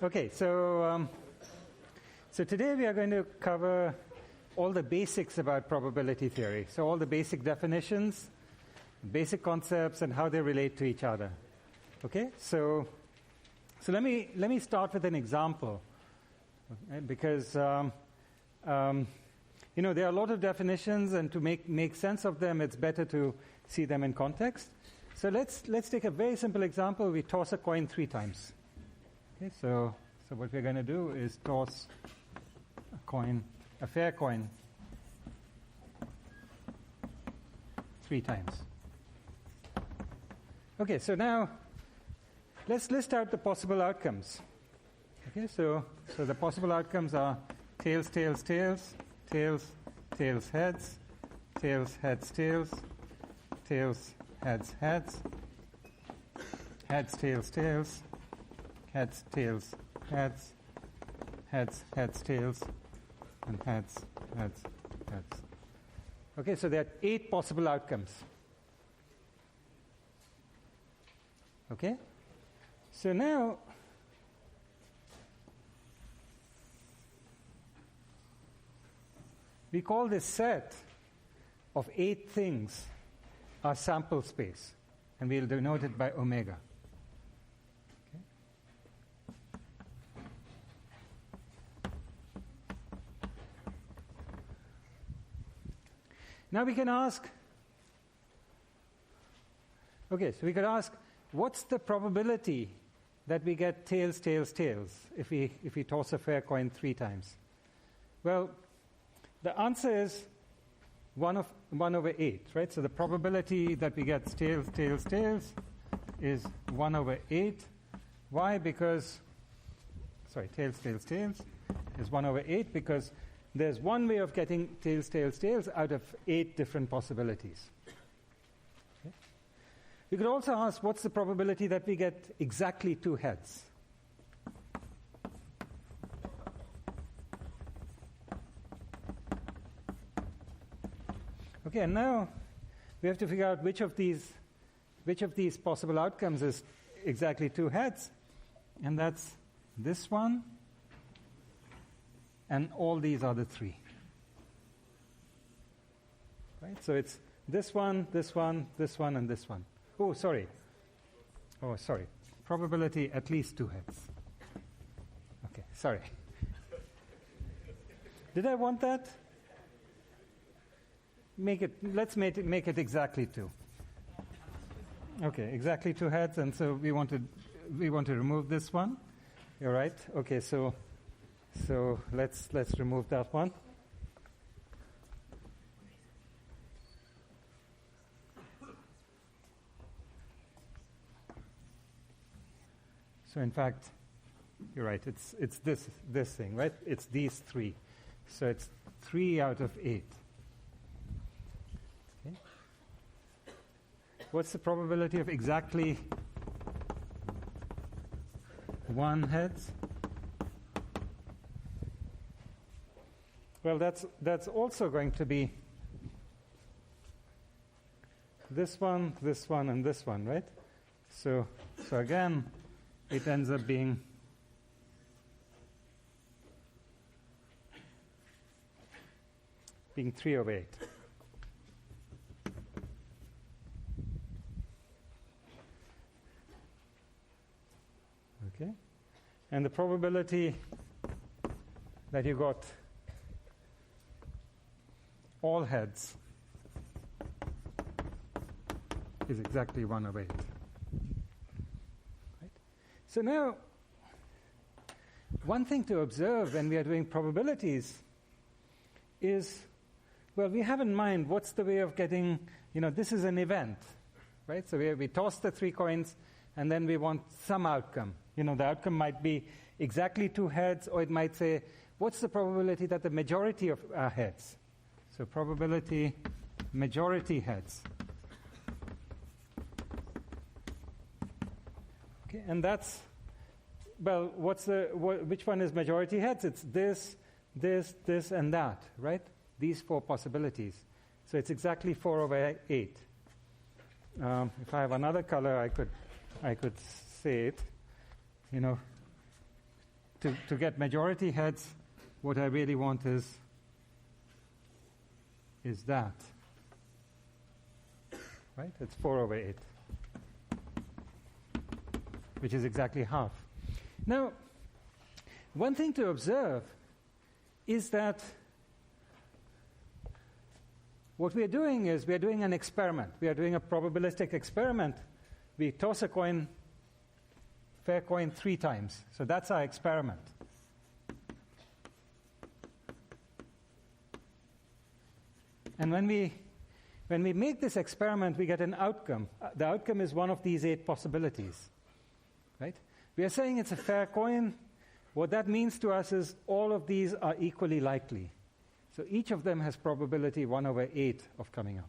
Okay, so today we are going to cover all the basics about probability theory. So all the basic definitions, basic concepts, and how they relate to each other. Okay, so let me start with an example, okay? Because there are a lot of definitions, and to make sense of them, it's better to see them in context. So let's take a very simple example. We toss a coin 3 times. Okay, so what we're going to do is toss a fair coin 3 times. Okay, so now let's list out the possible outcomes. Okay, so the possible outcomes are tails, tails, tails, tails, tails, heads, tails, heads, tails, tails, heads, heads, heads, tails, tails, heads, tails, heads, heads, heads, tails, and heads, heads, heads. Okay, so there are 8 possible outcomes. Okay? So now, we call this set of 8 things our sample space, and we'll denote it by omega. Okay? Now we can ask, so we could ask, what's the probability that we get tails, tails, tails if we toss a fair coin 3 times? Well, the answer is 1 over 8, right? So the probability that we get tails, tails, tails is 1 over 8. Why? Because, tails, tails, tails is 1 over 8 because there's one way of getting tails, tails, tails out of 8 different possibilities. Okay? We could also ask, what's the probability that we get exactly 2 heads? Okay, and now we have to figure out which of these possible outcomes is exactly 2 heads, and that's this one, and all these other 3. Right? So it's this one, this one, this one, and this one. Oh, sorry. Probability at least 2 heads. Okay, sorry. Did I want that? Let's make it exactly 2. Okay, exactly 2 heads, and so we want to remove this one. You're right. Okay, so let's remove that one. So in fact, you're right. It's this thing, right? It's these 3. So it's 3 out of 8. Okay. What's the probability of exactly 1 heads? Well, that's also going to be this one, and this one, right? So again, it ends up being being 3 over 8. Okay? And the probability that you got all heads is exactly 1 over 8. Right? So now, one thing to observe when we are doing probabilities is, well, we have in mind what's the way of getting, this is an event, right? So we toss the 3 coins, and then we want some outcome. The outcome might be exactly 2 heads, or it might say, what's the probability that the majority of are heads? So probability majority heads. Okay, and that's, well, which one is majority heads? It's this, this, this, and that, right? These 4 possibilities. So it's exactly 4 over 8. If I have another color, I could say it. to get majority heads, what I really want is that. Right? It's 4 over 8, which is exactly half. Now, one thing to observe is that what we're doing is we're doing an experiment. We are doing a probabilistic experiment. We toss a coin, fair coin, 3 times. So that's our experiment. And when we make this experiment, we get an outcome. The outcome is one of these 8 possibilities. Right? We are saying it's a fair coin. What that means to us is all of these are equally likely. So each of them has probability 1 over 8 of coming up.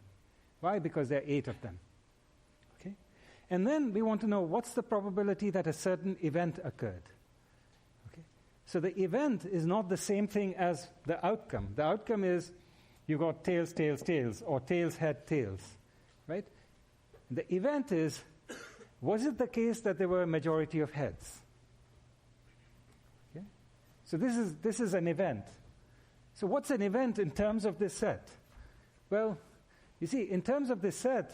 Why? Because there are 8 of them. Okay? And then we want to know what's the probability that a certain event occurred. Okay? So the event is not the same thing as the outcome. The outcome is you got tails, tails, tails, or tails, head, tails. Right? The event is, was it the case that there were a majority of heads? Okay? So this is an event. So what's an event in terms of this set? Well, you see, in terms of this set,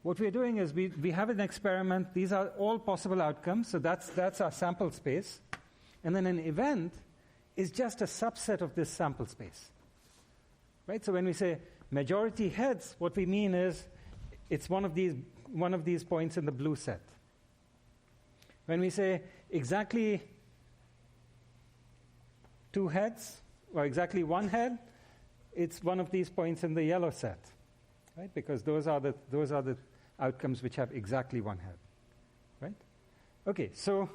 what we're doing is we have an experiment. These are all possible outcomes. So that's our sample space. And then an event is just a subset of this sample space. Right? So when we say majority heads, what we mean is it's one of these points in the blue set. When we say exactly 2 heads, or exactly 1 head, it's one of these points in the yellow set, right? Because those are the outcomes which have exactly 1 head, right? Okay, so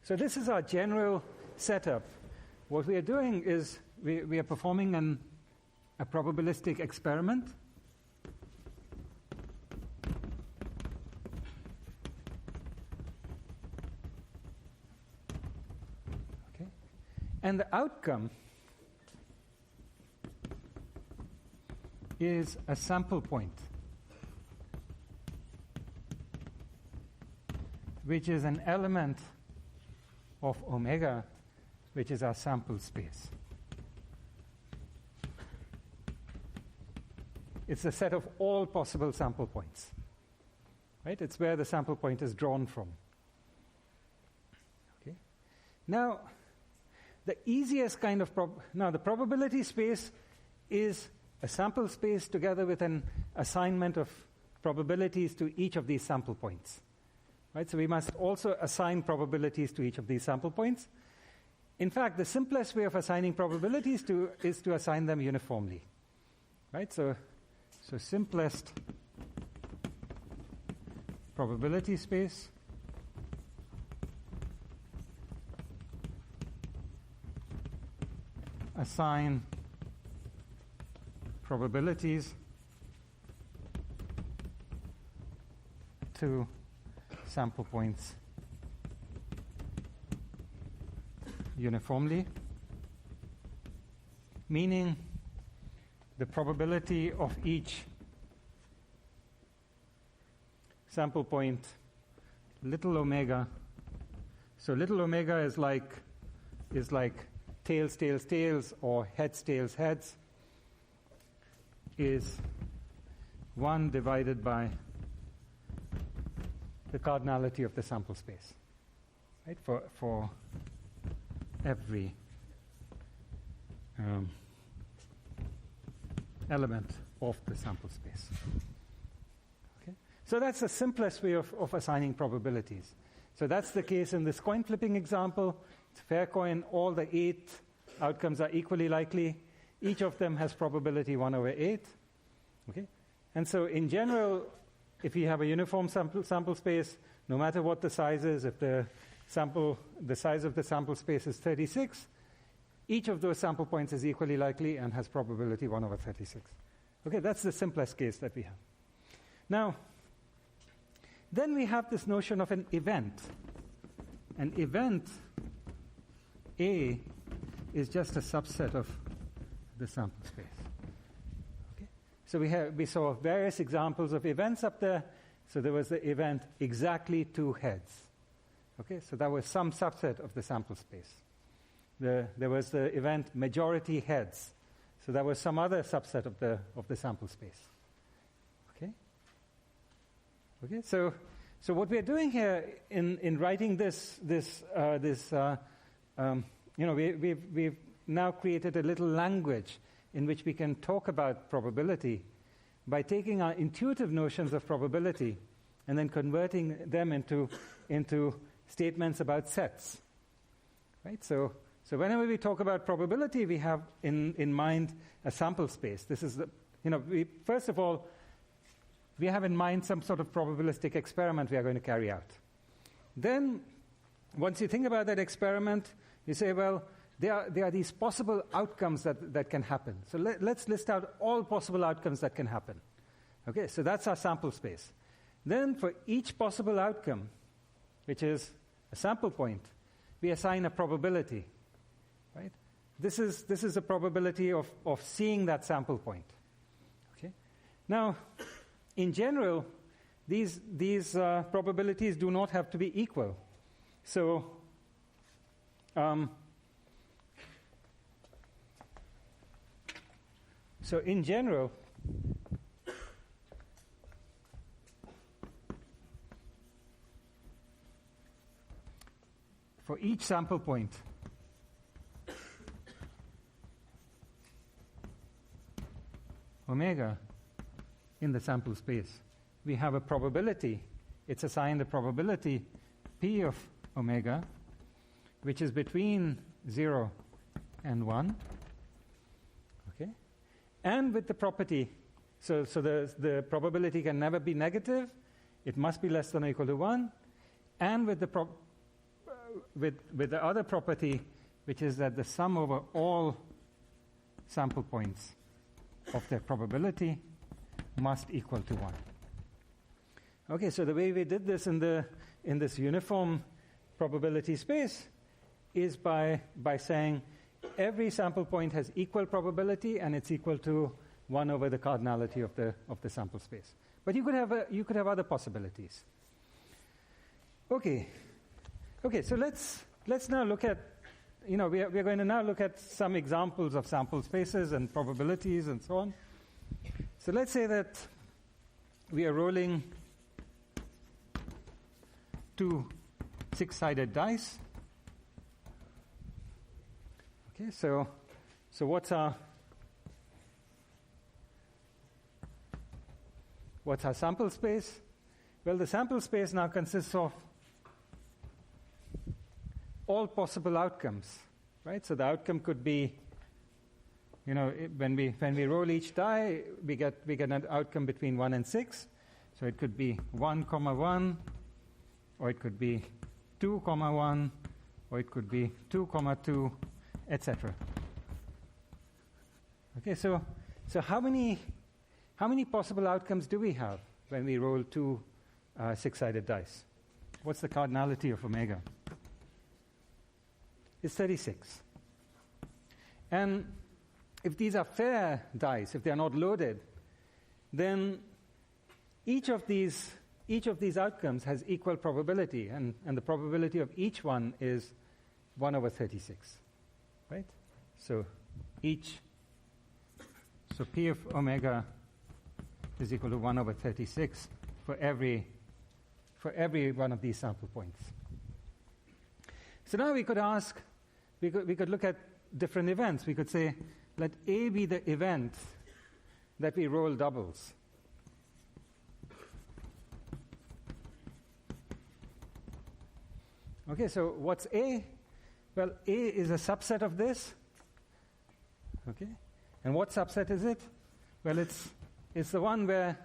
this is our general setup. What we are doing is we are performing a probabilistic experiment. And the outcome is a sample point, which is an element of omega, which is our sample space. It's a set of all possible sample points. Right? It's where the sample point is drawn from. Okay? Now, the easiest kind of the probability space is a sample space together with an assignment of probabilities to each of these sample points. Right? So we must also assign probabilities to each of these sample points. In fact, the simplest way of assigning probabilities is to assign them uniformly. Right? So simplest probability space assign probabilities to sample points uniformly, meaning the probability of each sample point, little omega. So little omega is like tails, tails, tails, or heads, tails, heads, is 1 divided by the cardinality of the sample space, right? For every element of the sample space. Okay? So that's the simplest way of assigning probabilities. So that's the case in this coin flipping example. It's a fair coin. All the 8 outcomes are equally likely. Each of them has probability 1 over 8. Okay? And so in general, if you have a uniform sample space, no matter what the size is, if the size of the sample space is 36, each of those sample points is equally likely and has probability 1 over 36. Okay, that's the simplest case that we have. Now, then we have this notion of an event. An event A is just a subset of the sample space. Okay? So we saw various examples of events up there. So there was the event exactly 2 heads. Okay, so that was some subset of the sample space. There was the event majority heads. So that was some other subset of the sample space. Okay, so what we are doing here in writing we've now created a little language in which we can talk about probability by taking our intuitive notions of probability and then converting them into statements about sets. Right? So whenever we talk about probability, we have in mind a sample space. This is first of all, we have in mind some sort of probabilistic experiment we are going to carry out. Then, once you think about that experiment, you say, well, there are these possible outcomes that can happen. So let's list out all possible outcomes that can happen. Okay, so that's our sample space. Then for each possible outcome, which is a sample point, we assign a probability. Right? This is a probability of seeing that sample point. Okay? Now, in general, these probabilities do not have to be equal. So, in general, for each sample point, omega in the sample space, we have a probability. It's assigned a probability P of omega, which is between 0 and 1. Okay? And with the property, so the probability can never be negative. It must be less than or equal to 1. And with the with the other property, which is that the sum over all sample points of their probability must equal to 1. Okay, so the way we did this in this uniform probability space is by saying every sample point has equal probability and it's equal to 1 over the cardinality of the sample space. But you could have other possibilities. Okay, so let's now look at, we are going to now look at some examples of sample spaces and probabilities and so on. So let's say that we are rolling 2 6-sided dice. Okay, so what's our sample space? Well, the sample space now consists of all possible outcomes, right? So the outcome could be, when we roll each die, we get an outcome between 1 and 6. So it could be 1, 1, or it could be 2, 1, or it could be 2, 2, etc. Okay, so how many possible outcomes do we have when we roll 2 6-sided dice? What's the cardinality of omega? It's 36. And if these are fair dice, if they are not loaded, then each of these outcomes has equal probability, and the probability of each one is 1 over 36. Right? So P of omega is equal to 1 over 36 for every one of these sample points. So now we could ask, we could look at different events. We could say, let A be the event that we roll doubles. Okay, so what's A? Well, A is a subset of this. Okay, and what subset is it? Well, it's the one where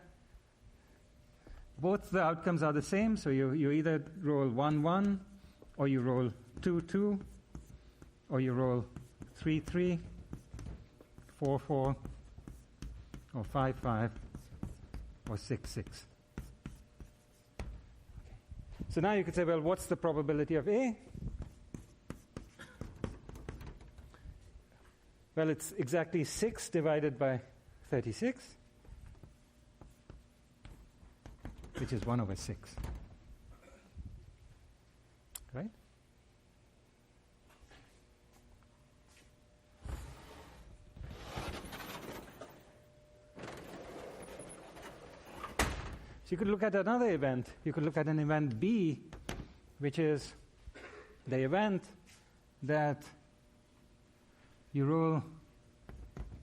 both the outcomes are the same. So you either roll 1, 1, or you roll 2, 2, or you roll 3, 3, 4, 4, or 5, 5, or 6, 6. So now you could say, well, what's the probability of A? Well, it's exactly 6 divided by 36. which is 1 over 6. Right? So you could look at another event. You could look at an event B, which is the event that you roll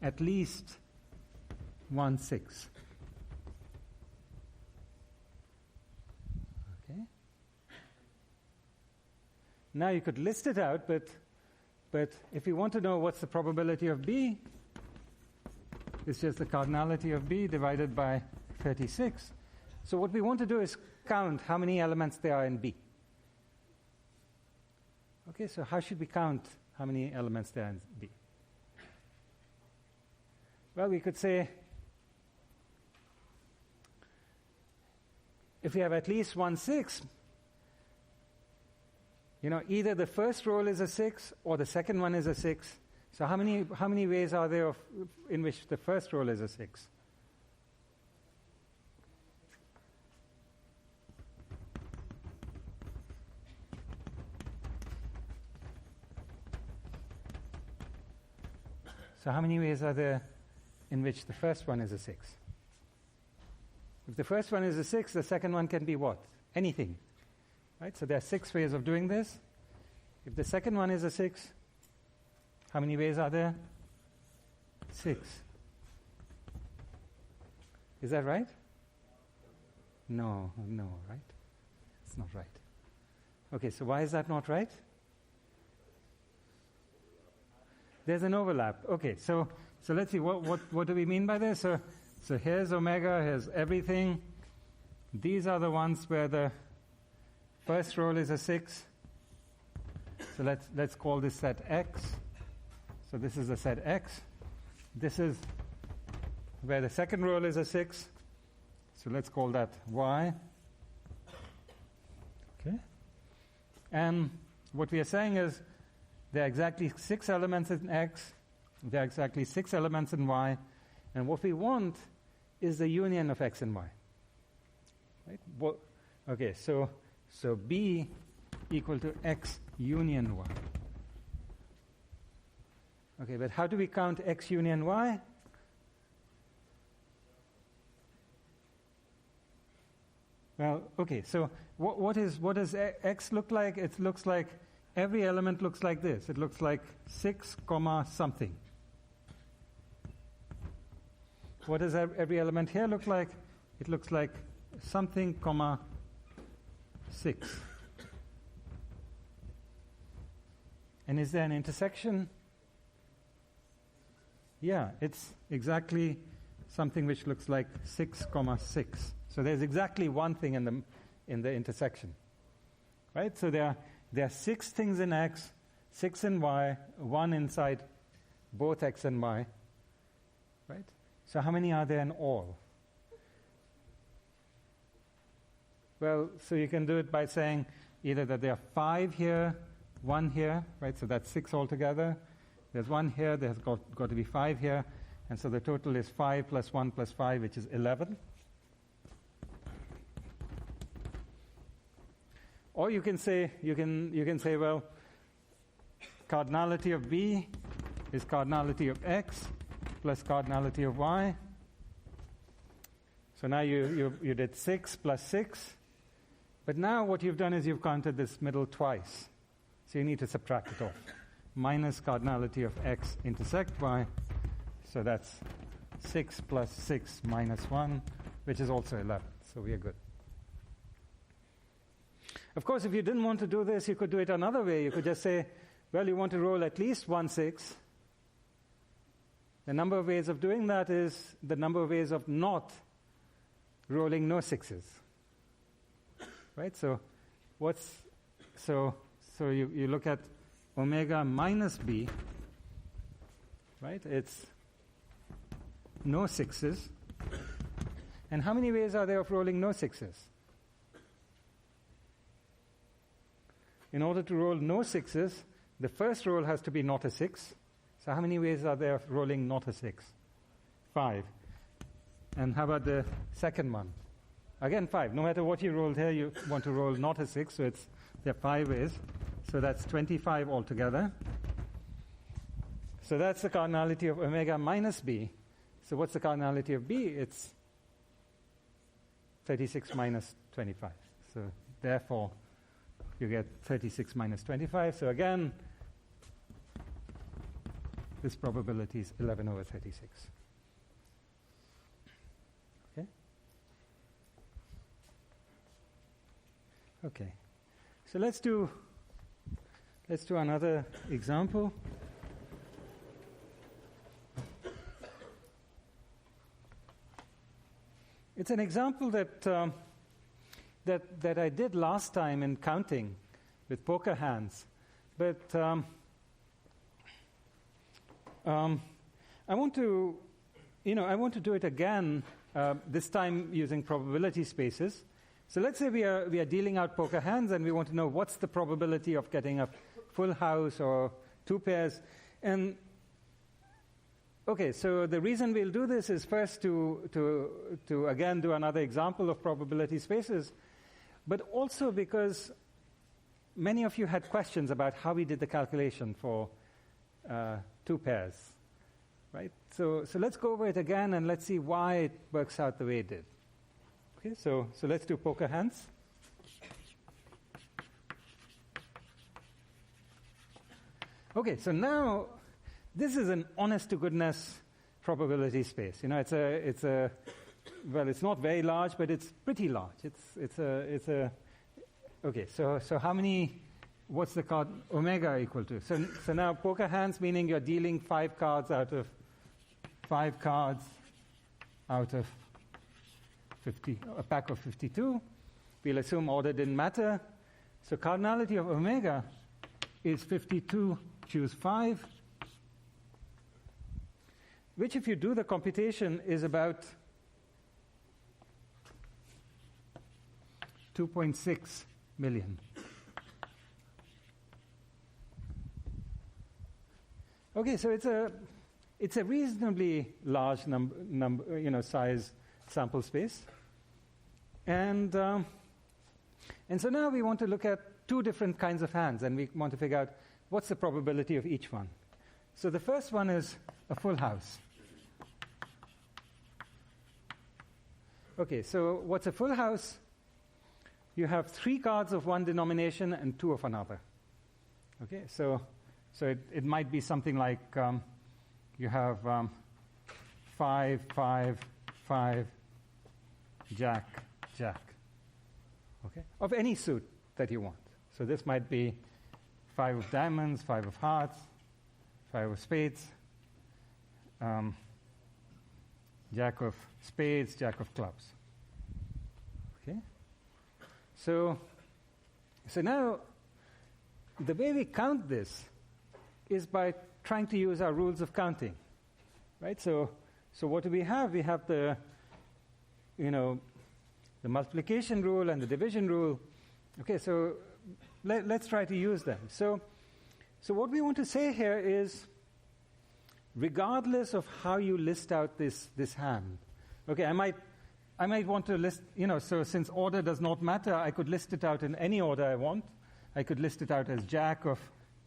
at least 1/6. Okay. Now you could list it out, but if you want to know what's the probability of B, it's just the cardinality of B divided by 36. So what we want to do is count how many elements there are in B. Okay, so how should we count how many elements there are in B? Well, we could say if we have at least 1/6, either the first roll is a 6 or the second one is a 6. So how many ways are there in which the first roll is a 6? So how many ways are there in which the first one is a 6? If the first one is a 6, the second one can be what? Anything. Right? So there are 6 ways of doing this. If the second one is a 6, how many ways are there? 6. Is that right? No, right? It's not right. Okay, so why is that not right? There's an overlap. Okay, so let's see, what do we mean by this? So here's omega, here's everything. These are the ones where the first roll is a 6. So let's call this set X. So this is the set X. This is where the second roll is a 6. So let's call that Y. Okay. And what we are saying is there are exactly 6 elements in X, there are exactly 6 elements in Y, and what we want is the union of X and Y. Right? Okay, so B equal to X union Y. Okay, but how do we count X union Y? Well, okay, so what does X look like? It looks like every element looks like this. It looks like 6, something. What does every element here look like? It looks like something, 6. And is there an intersection? Yeah, it's exactly something which looks like 6, 6. So there's exactly one thing in the intersection. Right? So there are 6 things in X, 6 in Y, 1 inside both X and Y. Right? So how many are there in all? Well, so you can do it by saying either that there are 5 here, 1 here, right? So that's 6 altogether. There's 1 here, there's got to be 5 here, and so the total is 5 plus 1 plus 5, which is 11. Or you can say, well, cardinality of B is cardinality of X plus cardinality of Y. So now you did 6 plus 6. But now what you've done is you've counted this middle twice. So you need to subtract it off. Minus cardinality of X intersect Y. So that's 6 plus 6 minus 1, which is also 11. So we are good. Of course, if you didn't want to do this, you could do it another way. You could just say, well, you want to roll at least 1/6. The number of ways of doing that is the number of ways of not rolling no 6s. Right? So you look at omega minus B, right? It's no 6s. And how many ways are there of rolling no 6s? In order to roll no 6s, the first roll has to be not a 6. So how many ways are there of rolling not a 6? 5. And how about the second one? Again, 5. No matter what you rolled here, you want to roll not a 6, so there are 5 ways. So that's 25 altogether. So that's the cardinality of omega minus b. So what's the cardinality of b? It's 36 minus 25. So therefore, you get 36 minus 25. So again, this probability is 11 over 36. Okay? Okay. So let's do another example. It's an example that I did last time in counting with poker hands, but I want to do it again. This time using probability spaces. So let's say we are dealing out poker hands, and we want to know what's the probability of getting a full house or 2 pairs. And okay, so the reason we'll do this is first to again do another example of probability spaces, but also because many of you had questions about how we did the calculation for 2 pairs, right? So let's go over it again and let's see why it works out the way it did. Okay, so let's do poker hands. Okay, so now this is an honest-to-goodness probability space. You know, it's not very large, but it's pretty large. Okay, so how many, what's the card omega equal to? So now poker hands, meaning you're dealing 5 cards out of 50, a pack of 52. We'll assume order didn't matter. So cardinality of omega is 52 choose 5, which if you do the computation is about 2.6 million. Okay, so it's a reasonably large size sample space, and so now we want to look at 2 different kinds of hands, and we want to figure out what's the probability of each one. So the first one is a full house. Okay, so what's a full house? You have 3 cards of one denomination and 2 of another. Okay, so it might be something like you have 5, 5, 5, Jack, Jack. Okay, of any suit that you want. So this might be 5 of diamonds, 5 of hearts, 5 of spades, Jack of spades, Jack of clubs. Okay? So now, the way we count this is by trying to use our rules of counting, right? So what do we have? We have the multiplication rule and the division rule. Okay, so let's try to use them. So what we want to say here is, regardless of how you list out this hand, okay, I might want to list, so since order does not matter, I could list it out in any order I want. I could list it out as Jack of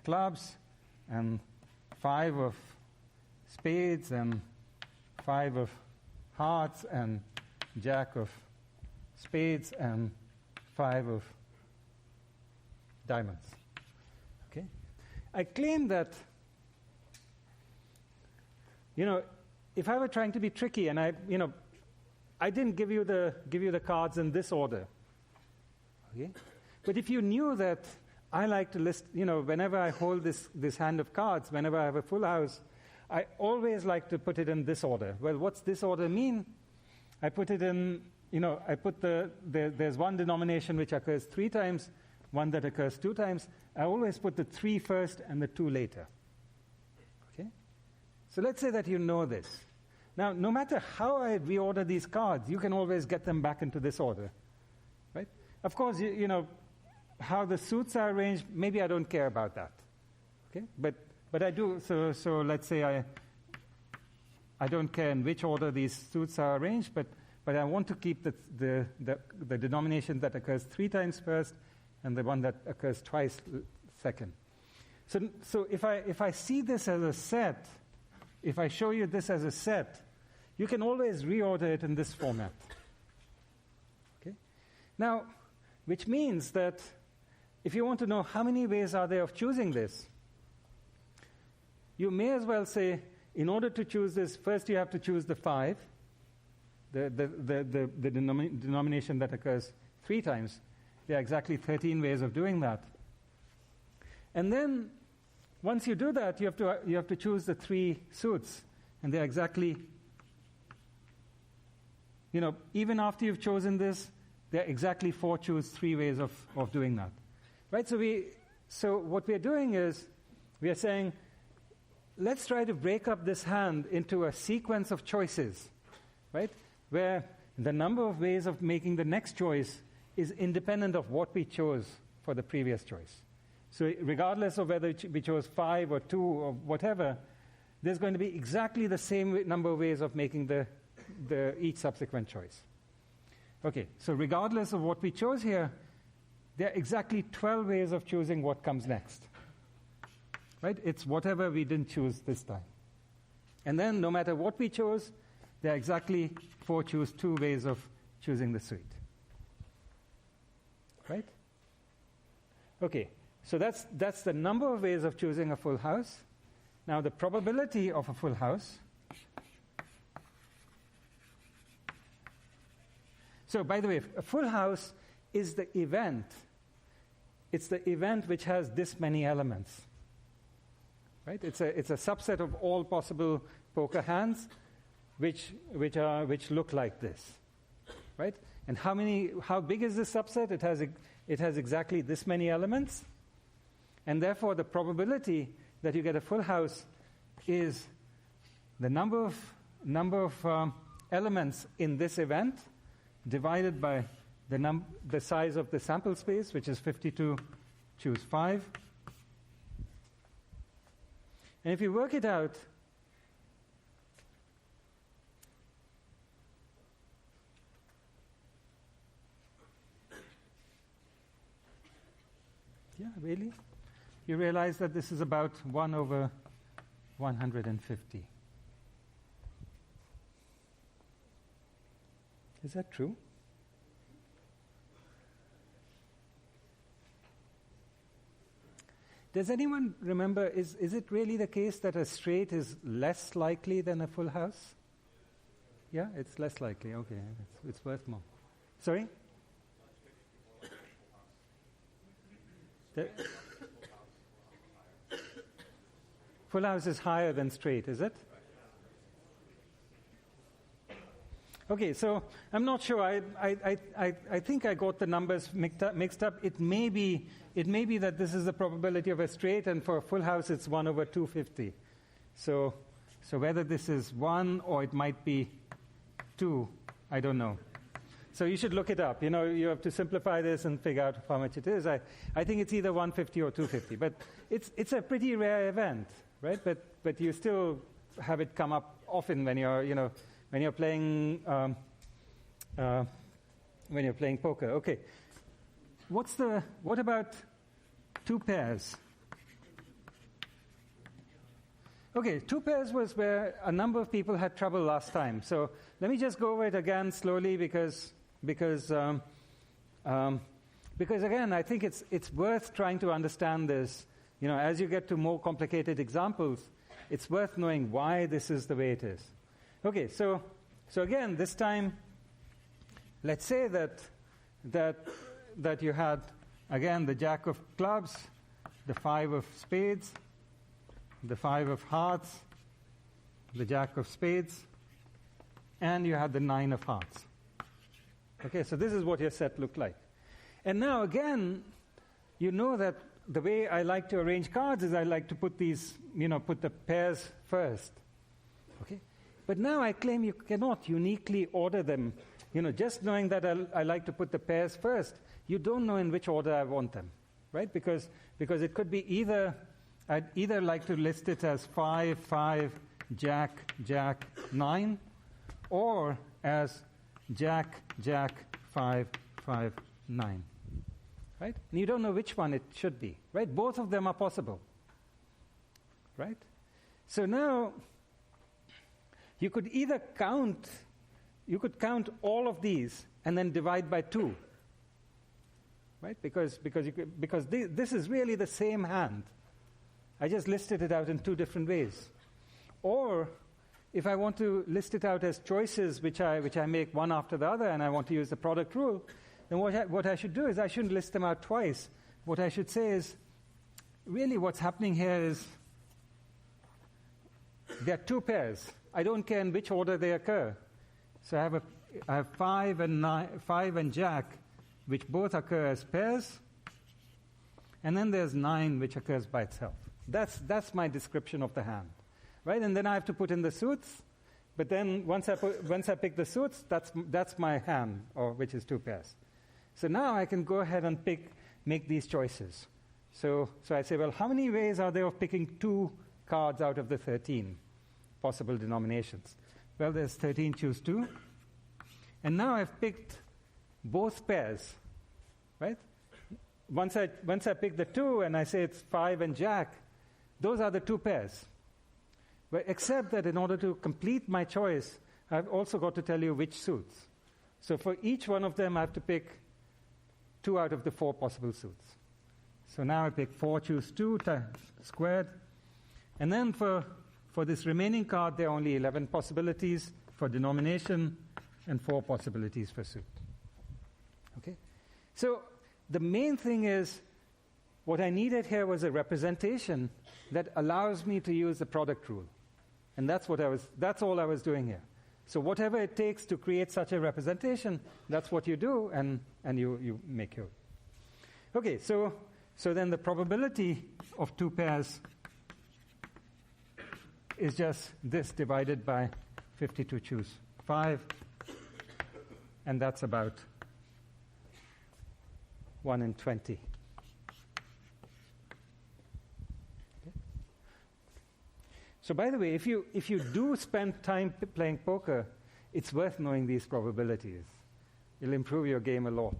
clubs and 5 of spades and 5 of hearts and Jack of spades and 5 of diamonds. Okay? I claim that, if I were trying to be tricky and I didn't give you the cards in this order. Okay? But if you knew that I like to list, whenever I hold this hand of cards, whenever I have a full house, I always like to put it in this order. Well, what's this order mean? I put it in, there's one denomination which occurs 3 times, one that occurs 2 times. I always put the 3 first and the 2 later. Okay? So let's say that you know this. Now, no matter how I reorder these cards, you can always get them back into this order. Right? Of course, how the suits are arranged, maybe I don't care about that. Okay? But I do, so let's say I don't care in which order these suits are arranged, but but I want to keep the denomination that occurs 3 times first and the one that occurs twice second. So if I see this as a set, if I show you this as a set, you can always reorder it in this format. Okay? Now, which means that if you want to know how many ways are there of choosing this, you may as well say, in order to choose this, first you have to choose the 5, the denomination that occurs 3 times. There are exactly 13 ways of doing that. And then, once you do that, you have to choose the 3 suits. And they're exactly, even after you've chosen this, there are exactly 4 choose 3 ways of doing that. Right? So what we're doing is, we are saying, let's try to break up this hand into a sequence of choices, right? Where the number of ways of making the next choice is independent of what we chose for the previous choice. So regardless of whether we chose 5 or 2 or whatever, there's going to be exactly the same number of ways of making each subsequent choice. Okay, so regardless of what we chose here, there are exactly 12 ways of choosing what comes next. Right? It's whatever we didn't choose this time. And then no matter what we chose, there are exactly 4 choose 2 ways of choosing the suite. Right? Okay, so that's the number of ways of choosing a full house. Now the probability of a full house. So by the way, a full house is the event. It's the event which has this many elements. Right? It's a subset of all possible poker hands which look like this. Right? And how big is this subset? It has exactly this many elements. And therefore the probability that you get a full house is the number of elements in this event divided by the size of the sample space, which is 52 choose 5. And if you work it out, yeah, really? You realize that this is about 1 over 150. Is that true? Does anyone remember, is it really the case that a straight is less likely than a full house? Yeah, it's less likely. Okay, it's worth more. Sorry? Full house is higher than straight, is it? Okay, so I'm not sure. I think I got the numbers mixed up. It may be that this is the probability of a straight, and for a full house it's 1 over 250. So whether this is 1 or it might be 2, I don't know. So you should look it up. You have to simplify this and figure out how much it is. I think it's either 150 or 250, but it's a pretty rare event, right? But you still have it come up often when you're playing poker. Okay. What about 2 pairs? Okay, 2 pairs was where a number of people had trouble last time. So let me just go over it again slowly because again, I think it's worth trying to understand this. As you get to more complicated examples, it's worth knowing why this is the way it is. Okay, so again, this time, let's say that you had, again, the jack of clubs, the 5 of spades, the 5 of hearts, the jack of spades, and you had the 9 of hearts. Okay, so this is what your set looked like. And now, again, you know that the way I like to arrange cards is I like to put put the pairs first. Okay? But now I claim you cannot uniquely order them. Just knowing that I like to put the pairs first, you don't know in which order I want them, right? Because it could be I'd either like to list it as 5, 5, jack, jack, 9, or as Jack, Jack, 5, 5, 9. Right? And you don't know which one it should be. Right? Both of them are possible. Right? So now, you could either count all of these and then divide by 2. Right? Because this is really the same hand. I just listed it out in 2 different ways. Or, if I want to list it out as choices which I make one after the other and I want to use the product rule, then what I should do is I shouldn't list them out twice. What I should say is, really what's happening here is there are 2 pairs. I don't care in which order they occur. So I have 5 and Jack, which both occur as pairs, and then there's 9, which occurs by itself. That's my description of the hand. Right? And then I have to put in the suits, but then once I pick the suits, that's my hand, which is 2 pairs. So now I can go ahead and make these choices. So I say, well, how many ways are there of picking 2 cards out of the 13 possible denominations? Well, there's 13, choose 2. And now I've picked both pairs, right? Once I pick the 2 and I say it's 5 and Jack, those are the 2 pairs. But except that in order to complete my choice, I've also got to tell you which suits. So for each one of them, I have to pick 2 out of the 4 possible suits. So now I pick 4, choose 2 squared. And then for this remaining card, there are only 11 possibilities for denomination and 4 possibilities for suit. Okay? So the main thing is, what I needed here was a representation that allows me to use the product rule. And that's all I was doing here. So whatever it takes to create such a representation, that's what you do, and you make your. Okay, so then the probability of 2 pairs is just this divided by 52 choose 5, and that's about 1 in 20. So by the way, if you do spend time playing poker, it's worth knowing these probabilities. It'll improve your game a lot.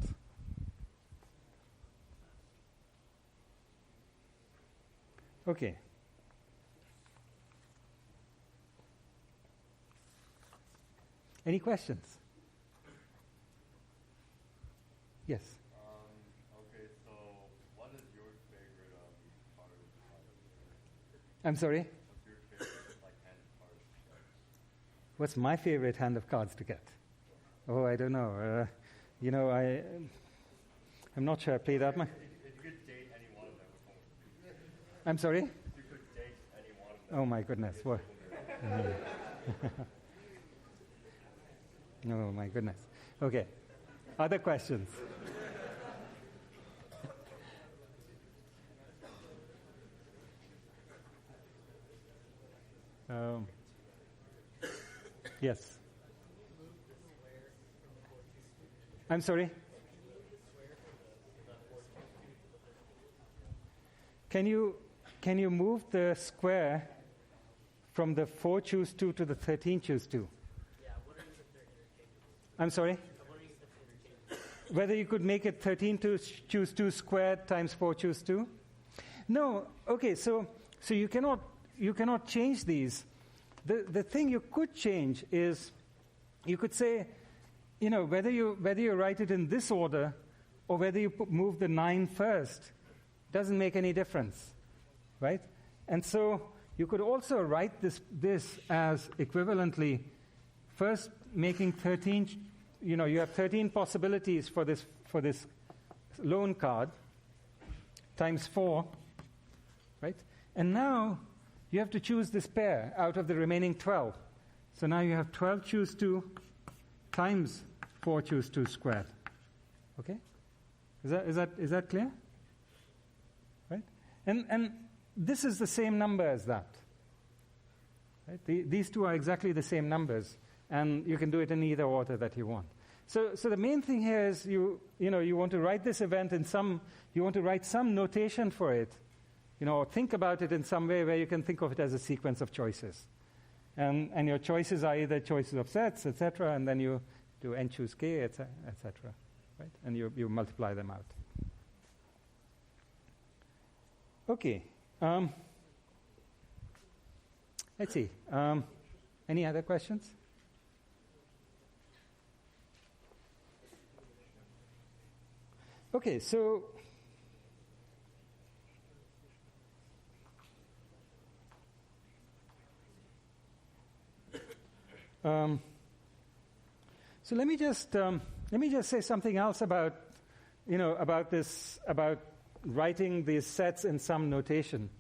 Okay. Any questions? Yes. Okay, so what is your favorite card? I'm sorry? What's your favorite hand of cards to get? What's my favorite hand of cards to get? Oh, I don't know. I'm not sure I play that much. If you could date any one of them, which one would it be? I'm sorry? If you could date any one of them. Oh my goodness. What? Oh my goodness. Okay. Other questions? Yes. I'm sorry? Can you move the square from the 4 choose 2 to the 13 choose 2? Yeah, what are the interchangeable? I'm sorry? What are the interchangeable? Whether you could make it 13 to choose 2 squared times 4 choose 2? No. Okay, so you cannot change these. The thing you could change is you could say, whether you write it in this order or whether you move the 9 first doesn't make any difference, right? And so you could also write this as equivalently first making 13. You have 13 possibilities for this loan card times 4, right? And now you have to choose this pair out of the remaining 12. So now you have 12 choose 2 times 4 choose 2 squared. Okay? Is that clear? Right? And this is the same number as that. Right? These two are exactly the same numbers, and you can do it in either order that you want. So the main thing here is you want to write this event you want to write some notation for it, or think about it in some way where you can think of it as a sequence of choices. And your choices are either choices of sets, etc., and then you do n choose k, etc., right? And you multiply them out. Okay. Let's see. Any other questions? Okay, so let me just say something else about writing these sets in some notation.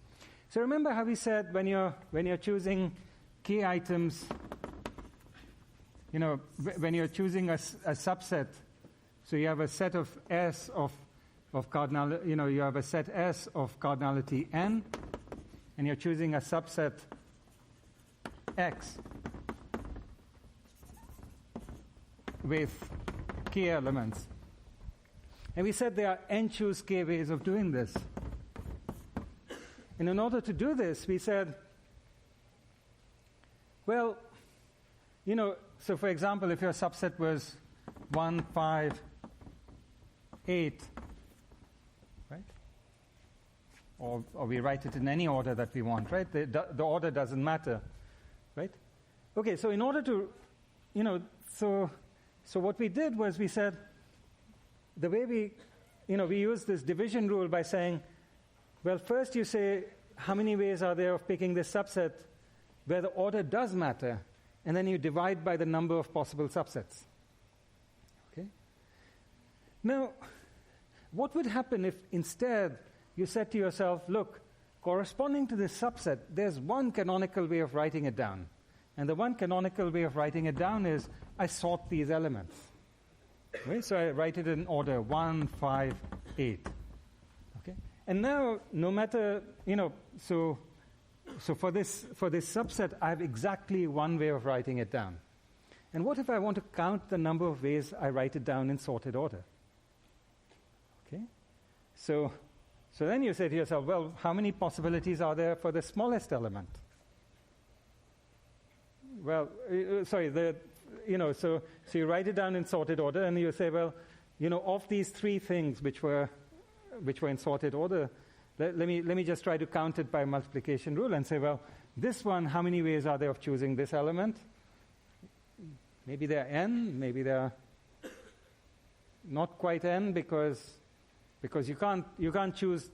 So remember how we said when you're choosing k items, when you're choosing a subset, so you have a set of S of cardinality, you have a set S of cardinality n, and you're choosing a subset X with k elements. And we said there are n choose k ways of doing this. And in order to do this, we said, well, so for example, if your subset was 1, 5, 8, right? Or we write it in any order that we want, right? The order doesn't matter, right? Okay, so in order to, so what we did was we said, the way we use this division rule by saying, well, first you say, how many ways are there of picking this subset where the order does matter, and then you divide by the number of possible subsets. Okay? Now, what would happen if instead you said to yourself, look, corresponding to this subset, there's one canonical way of writing it down. And the one canonical way of writing it down is I sort these elements. Okay? So I write it in order 1, 5, 8. Okay? And now, no matter, so for this subset, I have exactly one way of writing it down. And what if I want to count the number of ways I write it down in sorted order? Okay? So then you say to yourself, well, how many possibilities are there for the smallest element? Well, so you write it down in sorted order, and you say, well, of these three things which were in sorted order, let me just try to count it by multiplication rule and say, well, this one, how many ways are there of choosing this element? Maybe there are n, maybe there are not quite n because you can't choose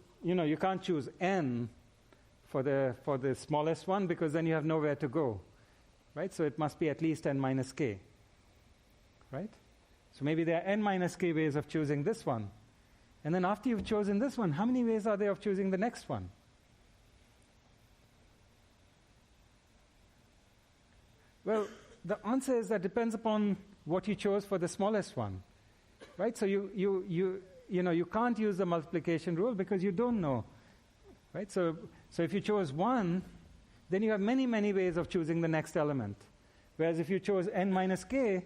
n for the smallest one, because then you have nowhere to go, right? So it must be at least n minus k, right? So maybe there are n minus k ways of choosing this one. And then after you've chosen this one, how many ways are there of choosing the next one? Well, the answer is that depends upon what you chose for the smallest one, right? So you can't use the multiplication rule because you don't know, right? So if you chose 1, then you have many, many ways of choosing the next element. Whereas if you chose n minus k,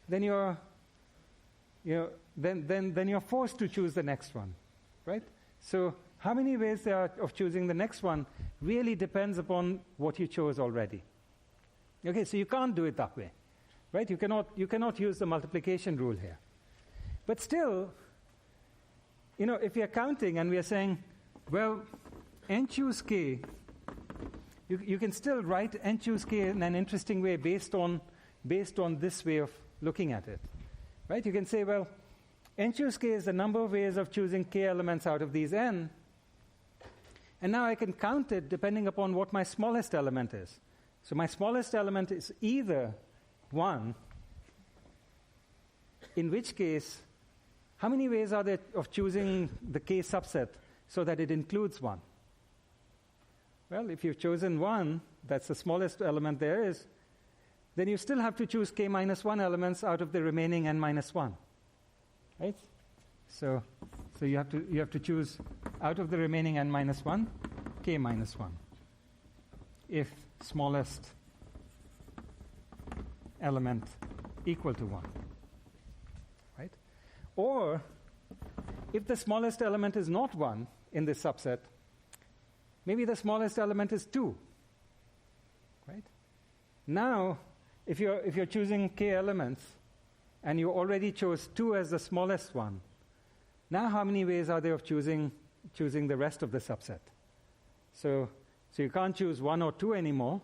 then then you're forced to choose the next one, right? So how many ways there are of choosing the next one really depends upon what you chose already. Okay, so you can't do it that way, right? You cannot use the multiplication rule here. But still, if we are counting and we are saying, well, n choose k, you can still write n choose k in an interesting way based on this way of looking at it, right? You can say, well, n choose k is the number of ways of choosing k elements out of these n, and now I can count it depending upon what my smallest element is. So my smallest element is either 1, in which case, how many ways are there of choosing the k subset so that it includes 1? Well, if you've chosen 1, that's the smallest element there is, then you still have to choose k minus 1 elements out of the remaining n minus 1. Right? So you have to choose out of the remaining n minus 1, k minus 1. If smallest element equal to 1. Right? Or if the smallest element is not 1 in this subset, maybe the smallest element is 2. Right? Now, if you're choosing k elements, and you already chose 2 as the smallest one. Now how many ways are there of choosing the rest of the subset? So you can't choose 1 or 2 anymore.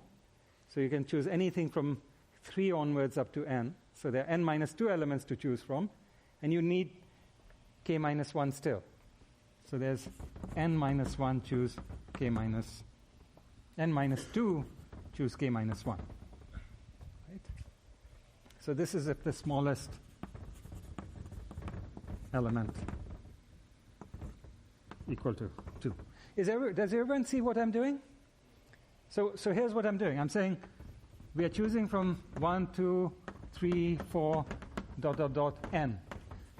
So you can choose anything from 3 onwards up to n. So there are n minus 2 elements to choose from, and you need k minus 1 still. So there's n minus 1 choose k minus, n minus 2 choose k minus 1. Right? So this is if the smallest element equal to 2. Does everyone see what I'm doing? So here's what I'm doing. I'm saying we are choosing from 1, 2, 3, 4, ... n.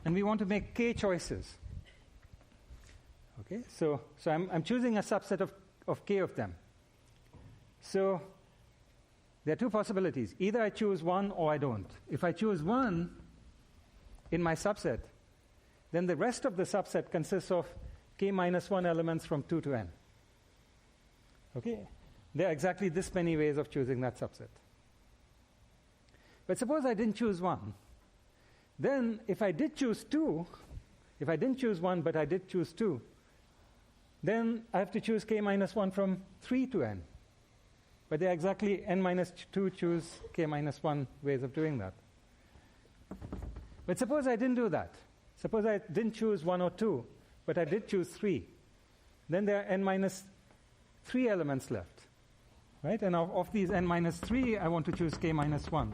And we want to make k choices. Okay, so I'm choosing a subset of k of them. So there are 2 possibilities. Either I choose 1 or I don't. If I choose 1 in my subset, then the rest of the subset consists of k minus 1 elements from 2 to n. Okay? There are exactly this many ways of choosing that subset. But suppose I didn't choose 1. Then if I did choose 2, if I didn't choose 1 but I did choose 2, then I have to choose k minus 1 from 3 to n. But there are exactly n minus 2 choose k minus 1 ways of doing that. But suppose I didn't do that. Suppose I didn't choose 1 or 2, but I did choose 3. Then there are n minus 3 elements left. Right? And of these n minus 3, I want to choose k minus 1.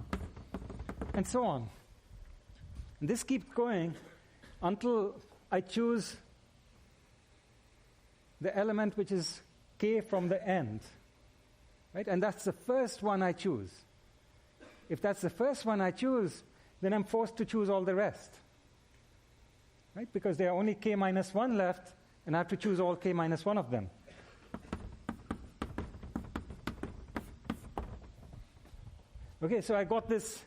And so on. And this keeps going until I choose the element which is k from the end. Right? And that's the first one I choose. If that's the first one I choose, then I'm forced to choose all the rest. Right? Because there are only k minus 1 left, and I have to choose all k minus 1 of them. Okay, so I got this.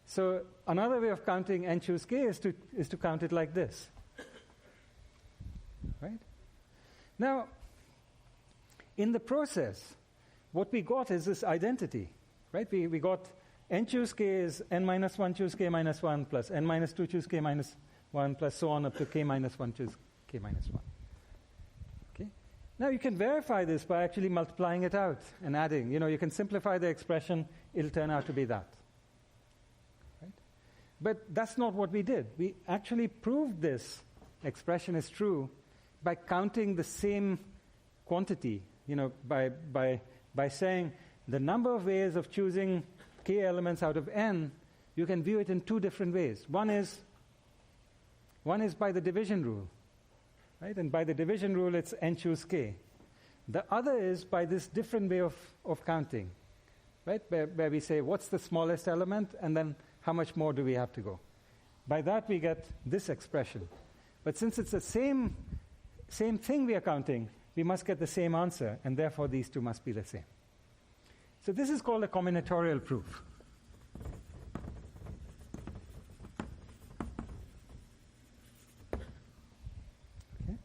So another way of counting n choose k is to count it like this. Right? Now, in the process, what we got is this identity. Right? We got n choose k is n minus 1 choose k minus 1 plus n minus 2 choose k minus 1 plus so on up to k minus 1 choose k minus 1. Okay? Now you can verify this by actually multiplying it out and adding. You can simplify the expression. It'll turn out to be that. Right? But that's not what we did. We actually proved this expression is true by counting the same quantity, by saying the number of ways of choosing k elements out of n, you can view it in 2 different ways. One is by the division rule, right? And by the division rule, it's n choose k. The other is by this different way of counting, right? Where we say, what's the smallest element, and then how much more do we have to go? By that, we get this expression. But since it's the same thing we are counting, we must get the same answer, and therefore these 2 must be the same. So this is called a combinatorial proof. Okay.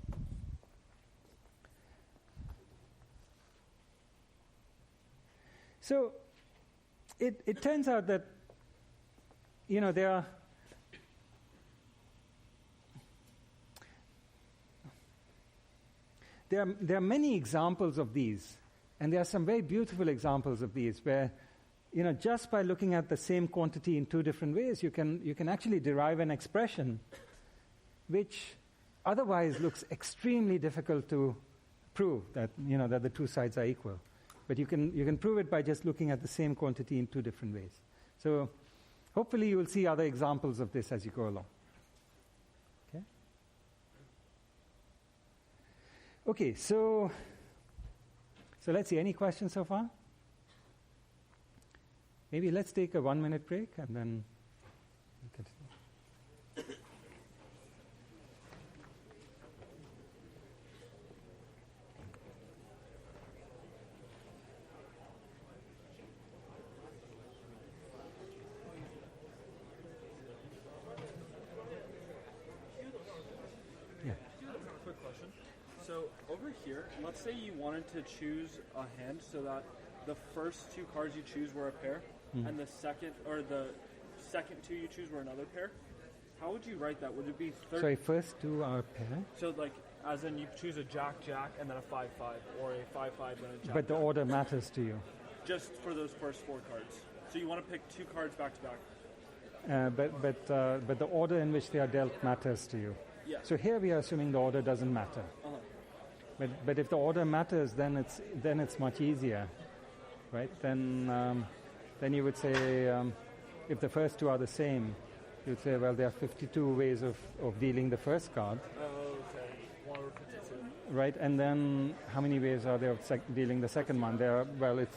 So it turns out that there are many examples of these, and there are some very beautiful examples of these where, just by looking at the same quantity in 2 different ways, you can actually derive an expression which otherwise looks extremely difficult to prove that that the 2 sides are equal. But you can prove it by just looking at the same quantity in 2 different ways. So hopefully you will see other examples of this as you go along. Okay, so let's see. Any questions so far? Maybe let's take a 1-minute break and then we'll continue. Quick question. So over here, let's say you wanted to choose a hand so that the first 2 cards you choose were a pair, and the second or the second two you choose were another pair, how would you write that? Would it be third? Sorry, first two are pair, So like, as in you choose a jack-jack and then a 5-5, or a 5-5 then a jack. but the order matters to you. Just for those first four cards. So you want to pick two cards back to back. But the order in which they are dealt matters to you. Yeah. So here we are assuming the order doesn't matter. Uh-huh. But if the order matters, then it's much easier, right? Then you would say if the first two are the same, you'd say, well, there are 52 ways of dealing the first card, Okay. 1 over 52. right? And then how many ways are there of dealing the second one?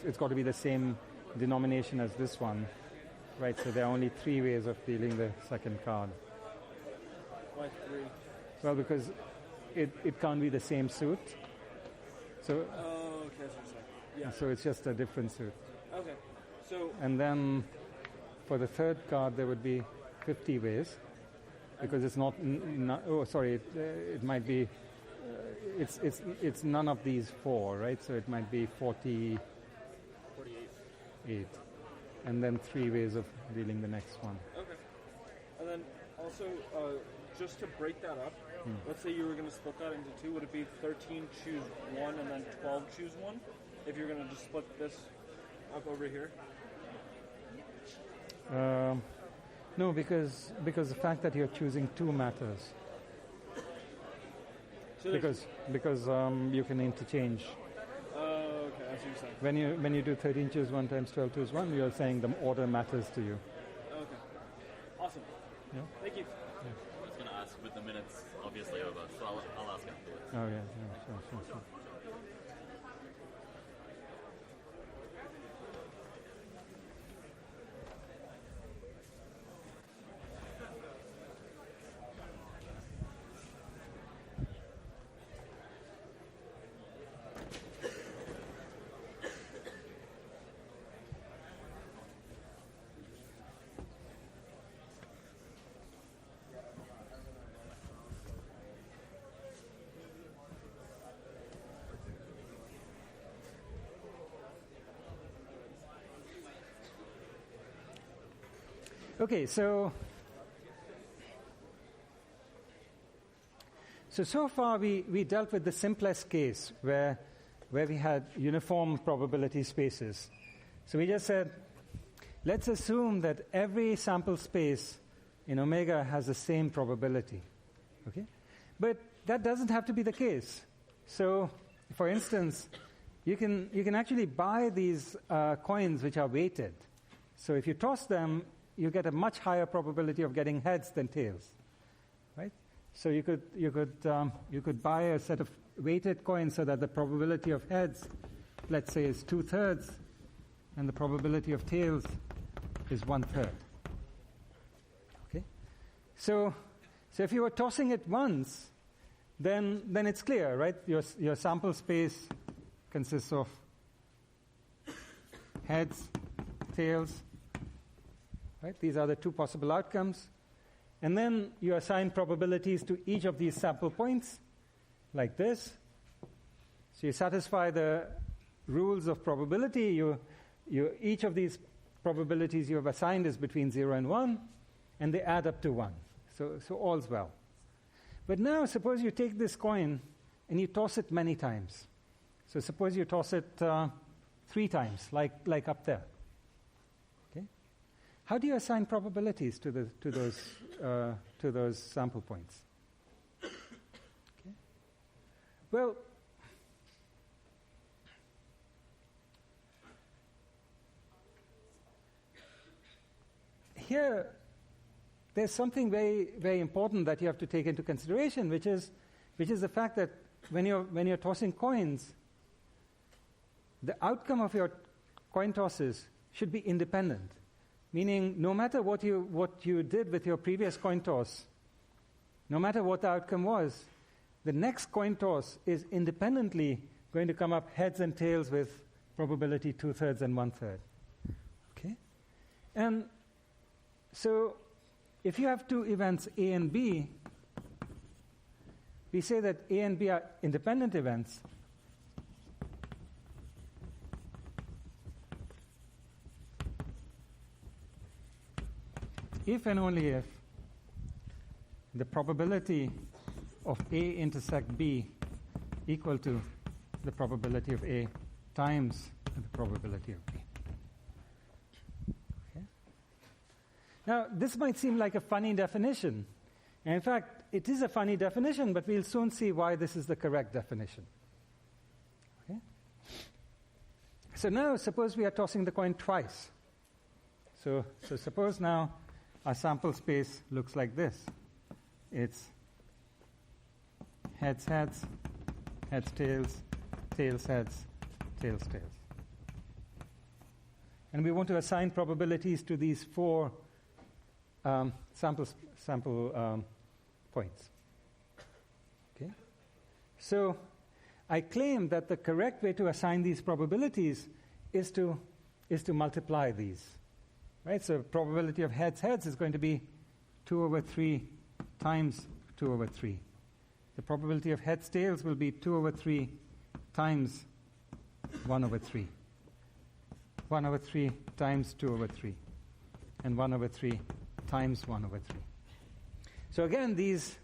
It's got to be the same denomination as this one, right? So there are only 3 ways of dealing the second card. Why 3? Well, because it can't be the same suit. So Oh, okay, that's what you're saying. Yeah. so it's just a different suit. Okay. So, And then for the third card, there would be 50 ways, because it's not. It might be. It's none of these 4, right? So it might be 48, 48. and then 3 ways of dealing the next one. Okay. And then also, just to break that up, let's say you were going to split that into 2. Would it be 13 choose 1 and then 12 choose 1? If you're going to just split this up over here? No, because the fact that you're choosing 2 matters. So there's- Because you can interchange. Oh, okay, that's what you're saying. When you do 13 choose 1 times 12 choose 1, you're saying the order matters to you. Okay. Awesome. Yeah? Thank you. I was going to ask with the minutes obviously over, so I'll ask afterwards. Oh yeah, sure. Okay, so far we dealt with the simplest case where we had uniform probability spaces. So we just said, let's assume that every sample space in omega has the same probability. Okay? But that doesn't have to be the case. So, for instance, you can actually buy these coins which are weighted. So if you toss them, you get a much higher probability of getting heads than tails, right? So you could buy a set of weighted coins so that the probability of heads, let's say, is 2/3, and the probability of tails is 1/3. Okay, so if you were tossing it once, then it's clear, right? Your sample space consists of heads, tails. Right? These are the 2 possible outcomes. And then you assign probabilities to each of these sample points, like this. So you satisfy the rules of probability. Each of these probabilities you have assigned is between 0 and 1, and they add up to 1. So all's well. But now suppose you take this coin and you toss it many times. So suppose you toss it 3 times, like up there. How do you assign probabilities to those sample points? Okay. Well, here there's something very, very important that you have to take into consideration, which is the fact that when you're tossing coins, the outcome of your coin tosses should be independent. Meaning, no matter what you did with your previous coin toss, no matter what the outcome was, the next coin toss is independently going to come up heads and tails with probability 2/3 and 1/3. Okay? And so, if you have 2 events A and B, we say that A and B are independent events. if and only if the probability of A intersect B equal to the probability of A times the probability of B. Okay? Now, this might seem like a funny definition. And in fact, it is a funny definition, but we'll soon see why this is the correct definition. Okay? So now, suppose we are tossing the coin twice. So suppose now our sample space looks like this. It's heads, heads, heads, tails, tails, heads, tails, tails. And we want to assign probabilities to these four sample points. Okay? So I claim that the correct way to assign these probabilities is to multiply these. Right? So probability of heads, heads is going to be 2 over 3 times 2 over 3. The probability of heads, tails will be 2 over 3 times 1 over 3. 1 over 3 times 2 over 3. And 1 over 3 times 1 over 3. So again, these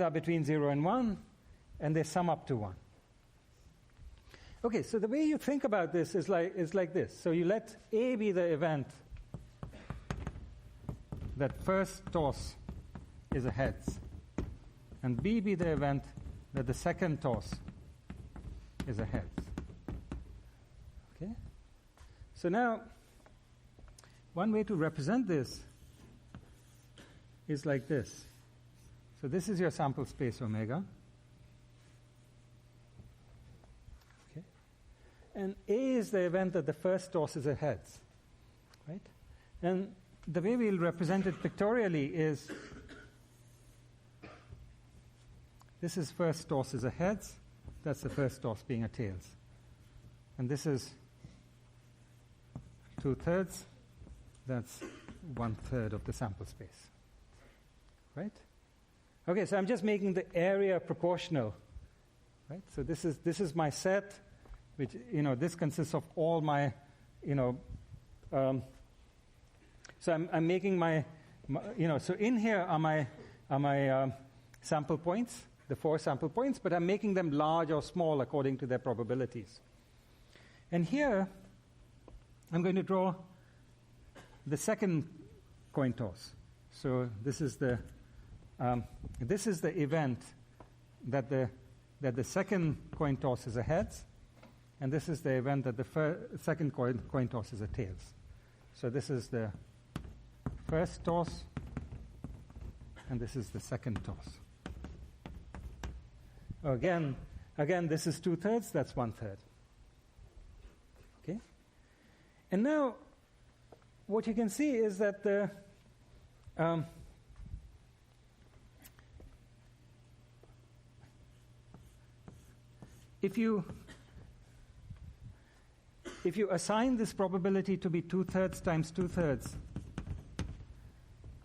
are between 0 and 1, and they sum up to 1. Okay, so the way you think about this is like this. So you let A be the event that first toss is a heads, and B be the event that the second toss is a heads. Okay? So now, one way to represent this is like this. So this is your sample space omega. Okay? And A is the event that the first toss is a heads. Right? And the way we'll represent it pictorially is this is first toss is a heads. That's the first toss being a tails. And this is 2/3. That's 1/3 of the sample space. Right? Okay, so I'm just making the area proportional. Right? So this is my set, which, this consists of all my, so I'm making my, so in here are my sample points, the 4 sample points, but I'm making them large or small according to their probabilities. And here, I'm going to draw the second coin toss. So this is the event that the second coin toss is a heads, and this is the event that the second coin toss is a tails. So this is the first toss, and this is the second toss. Again, this is 2/3, that's 1/3. Okay? And now, what you can see is that if you assign this probability to be 2/3 times 2/3,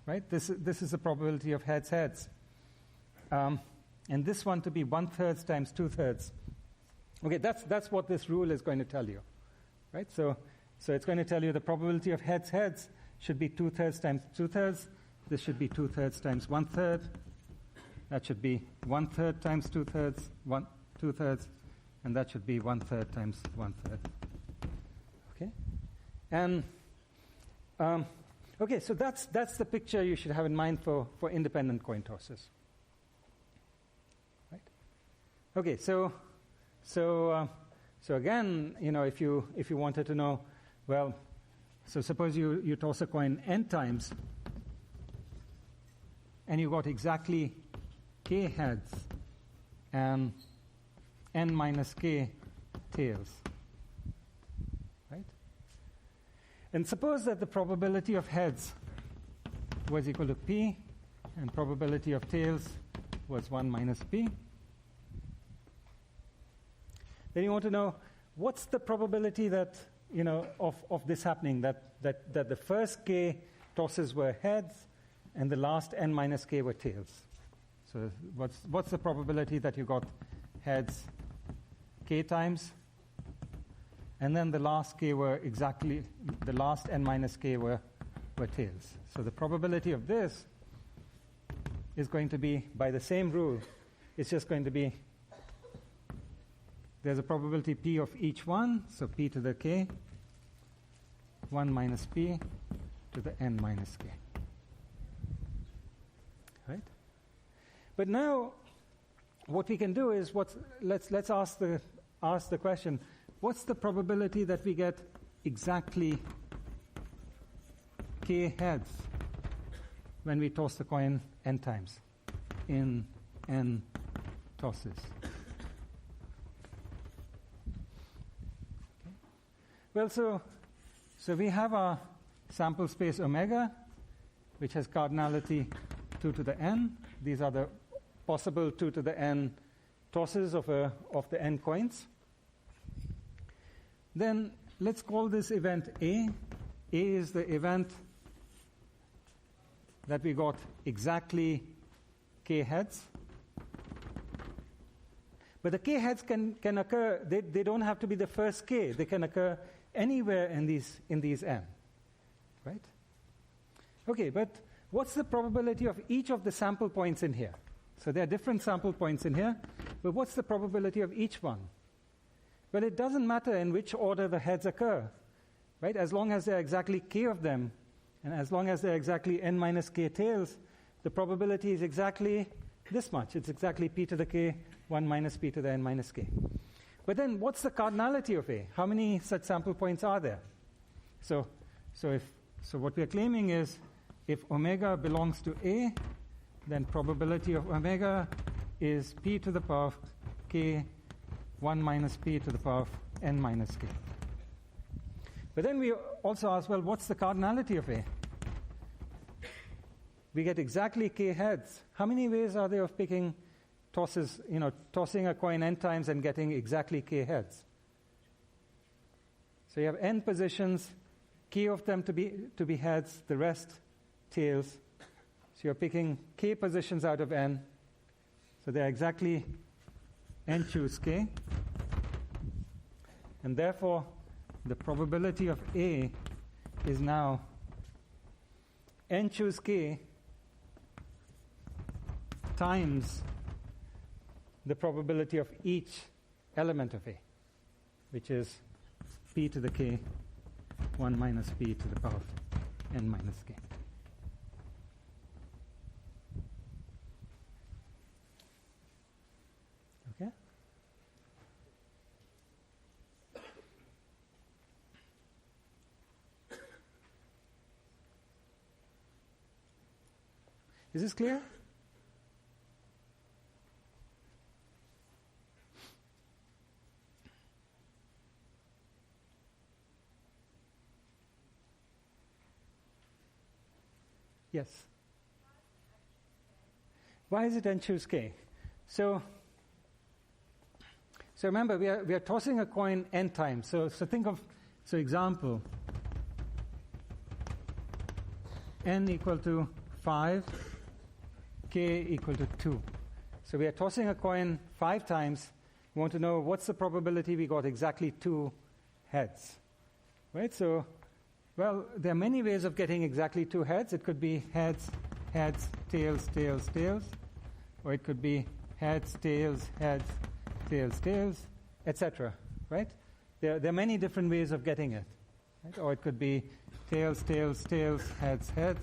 right? This is the probability of heads, heads. And this one to be 1/3 times 2/3. Okay, that's what this rule is going to tell you, right? So it's going to tell you the probability of heads, heads should be 2/3 times 2/3. This should be 2/3 times 1/3. That should be 1/3 times 2/3, 2/3, and that should be 1/3 times 1/3. Okay, and okay, so that's the picture you should have in mind for independent coin tosses. Right? Okay, so again, if you wanted to know, well, so suppose you toss a coin n times, and you got exactly k heads and n minus k tails, right? And suppose that the probability of heads was equal to p, and probability of tails was 1 minus p. Then you want to know, what's the probability that, of this happening, that the first k tosses were heads and the last n minus k were tails? So what's the probability that you got heads k times, and then the last k were exactly, the last n minus k were were tails. So the probability of this is going to be, by the same rule, it's just going to be, there's a probability p of each one, so p to the k, 1 minus p to the n minus k. Right? But now, what we can do is, let's ask the question, what's the probability that we get exactly k heads when we toss the coin n times in n tosses? Okay. Well, so we have our sample space omega, which has cardinality 2 to the n. These are the possible 2 to the n tosses of the n coins. Then let's call this event A. A is the event that we got exactly k heads. But the k heads can occur, they don't have to be the first k. They can occur anywhere in these n. Right? Okay, but what's the probability of each of the sample points in here? So there are different sample points in here, but what's the probability of each one? Well, it doesn't matter in which order the heads occur, right? As long as there are exactly k of them, and as long as there are exactly n minus k tails, the probability is exactly this much. It's exactly p to the k, 1 minus p to the n minus k. But then what's the cardinality of A? How many such sample points are there? So what we are claiming is, if omega belongs to A, then probability of omega is p to the power of k, 1 minus p to the power of n minus k. But then we also ask, well, what's the cardinality of A? We get exactly k heads. How many ways are there of picking tosses, tossing a coin n times and getting exactly k heads? So you have n positions, k of them to be heads, the rest tails. So you're picking k positions out of n. So there are exactly n choose k. And therefore, the probability of A is now n choose k times the probability of each element of A, which is p to the k, 1 minus p to the power of n minus k. Okay? Is this clear? Yes. Why is it n choose k? So remember, we are tossing a coin n times. So think of, example, n equal to 5, k equal to 2. So we are tossing a coin 5 times. We want to know what's the probability we got exactly 2 heads. Right? So, well, there are many ways of getting exactly 2 heads. It could be heads, heads, tails, tails, tails. Or it could be heads, tails, tails, etc. Right? There are many different ways of getting it. Right? Or it could be tails, tails, tails, heads, heads.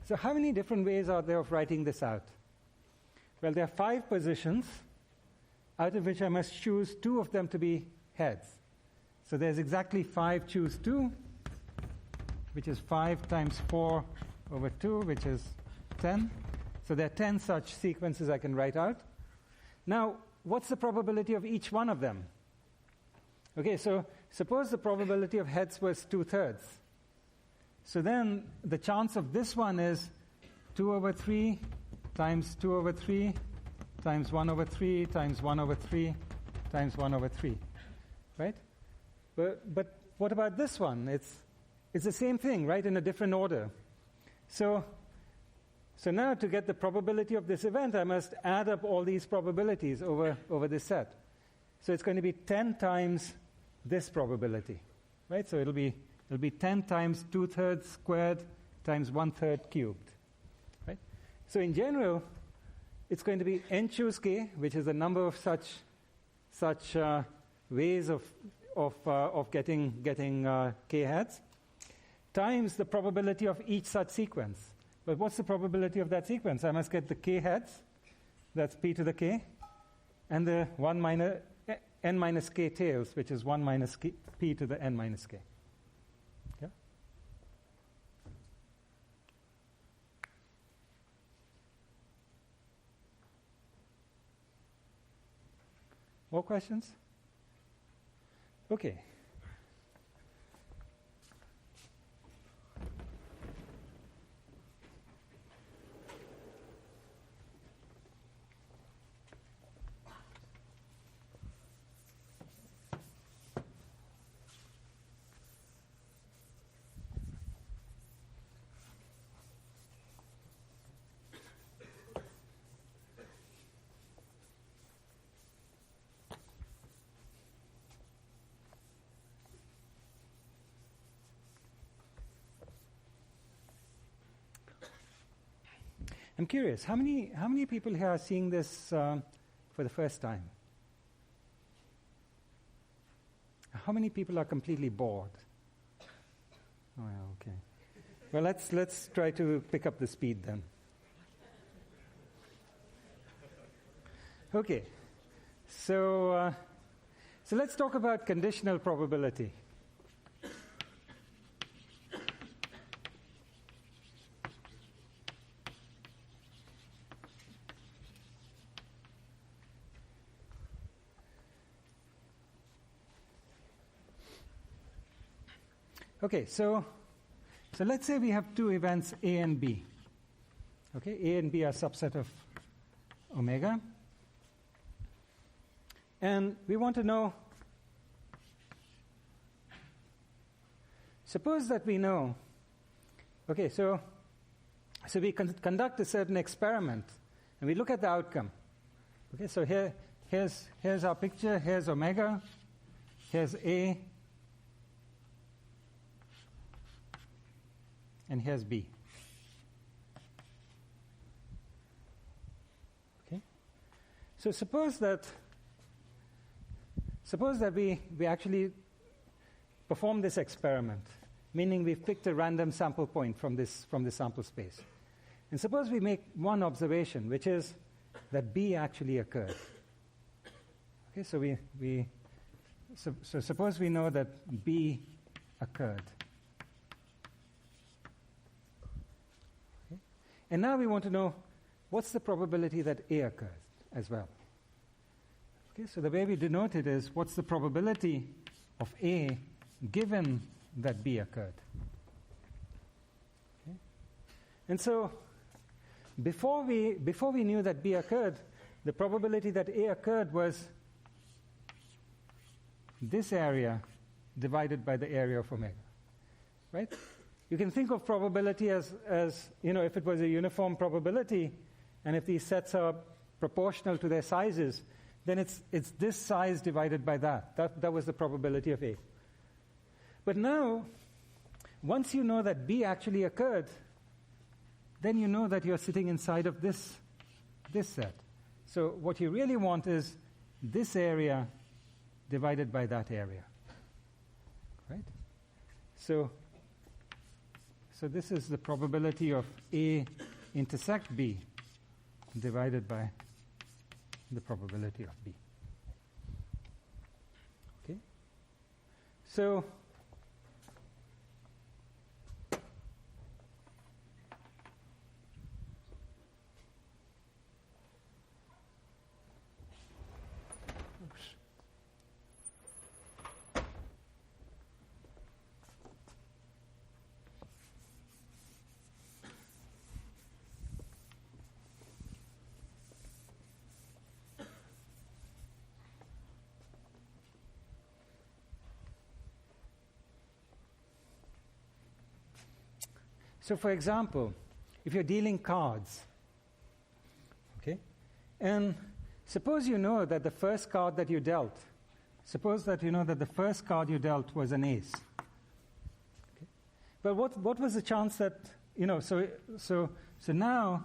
So how many different ways are there of writing this out? Well, there are 5 positions, out of which I must choose 2 of them to be heads. So there's exactly 5 choose 2, which is 5 times 4 over 2, which is 10. So there are 10 such sequences I can write out. Now, what's the probability of each one of them? Okay, so suppose the probability of heads was 2/3. So then the chance of this one is 2 over 3 times 2 over 3 times 1 over 3 times 1 over 3 times 1 over 3. Right? But what about this one? It's the same thing, right, in a different order. So now to get the probability of this event, I must add up all these probabilities over this set. So it's going to be 10 times this probability. Right? So it'll be It'll be 10 times 2/3 squared times 1/3 cubed. Right? So in general, it's going to be n choose k, which is the number of such ways of getting k heads, times the probability of each such sequence. But what's the probability of that sequence? I must get the k heads, that's p to the k, and the n minus k tails, which is 1 minus p to the n minus k. Yeah? More questions? Okay. I'm curious, how many people here are seeing this for the first time? How many people are completely bored? Oh, yeah, okay. Well, let's try to pick up the speed then. Okay, so let's talk about conditional probability. Okay, so let's say we have two events A and B. Okay, A and B are a subset of omega. And we want to know, suppose that we know, okay, so we conduct a certain experiment and we look at the outcome. Okay, so here's our picture, here's omega, here's A, and here's B. Okay? So suppose that we actually perform this experiment, meaning we've picked a random sample point from this sample space. And suppose we make one observation, which is that B actually occurred. Okay, so suppose we know that B occurred. And now we want to know what's the probability that A occurs as well. Okay, so the way we denote it is what's the probability of A given that B occurred. Okay? And so before we knew that B occurred, the probability that A occurred was this area divided by the area of omega. Right? You can think of probability as if it was a uniform probability, and if these sets are proportional to their sizes, then it's this size divided by that. That was the probability of A. But now, once you know that B actually occurred, then you know that you're sitting inside of this set. So what you really want is this area divided by that area. Right? So this is the probability of A intersect B divided by the probability of B. Okay? So So, for example, if you're dealing cards, okay, and suppose you know that the first card that you dealt was an ace. Well, what was the chance that, so now,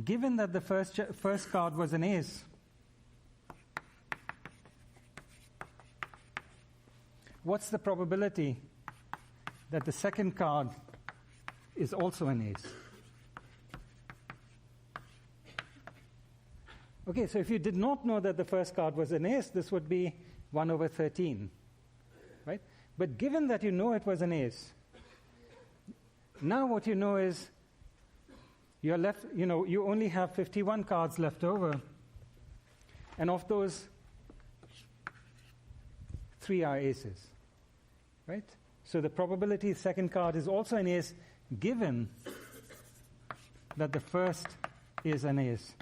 given that the first card was an ace, what's the probability that the second card is also an ace? Okay, so if you did not know that the first card was an ace, this would be 1 over 13, right? But given that you know it was an ace, now what you know is you're left, you only have 51 cards left over, and of those, 3 are aces, right? So the probability second card is also an ace, given that the first is an ace.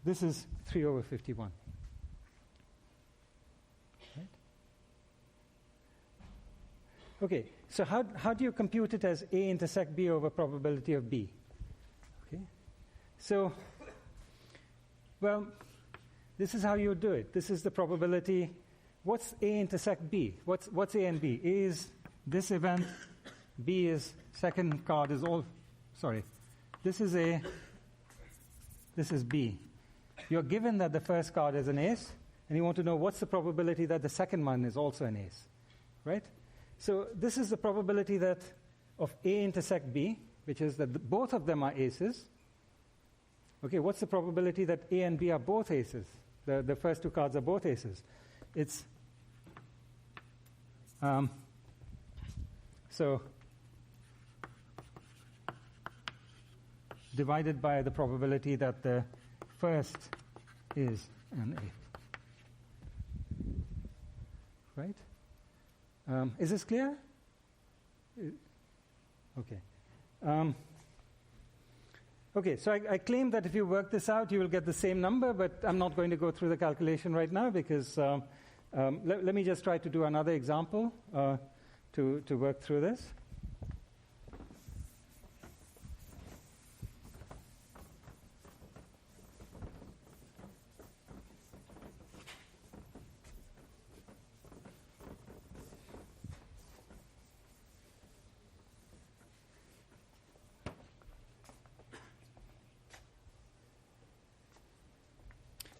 This is 3 over 51. Right? Okay, so how do you compute it as A intersect B over probability of B? Okay, so, well, this is how you do it. This is the probability. What's A intersect B? What's A and B? A is this event. B is second card is all. Sorry, this is A. This is B. You're given that the first card is an ace, and you want to know what's the probability that the second one is also an ace, right? So this is the probability that of A intersect B, which is that both of them are aces. Okay, what's the probability that A and B are both aces? The first 2 cards are both aces. It's so divided by the probability that the first is an A. Right? Is this clear? Okay. Okay, so I claim that if you work this out, you will get the same number, but I'm not going to go through the calculation right now because let me just try to do another example to work through this.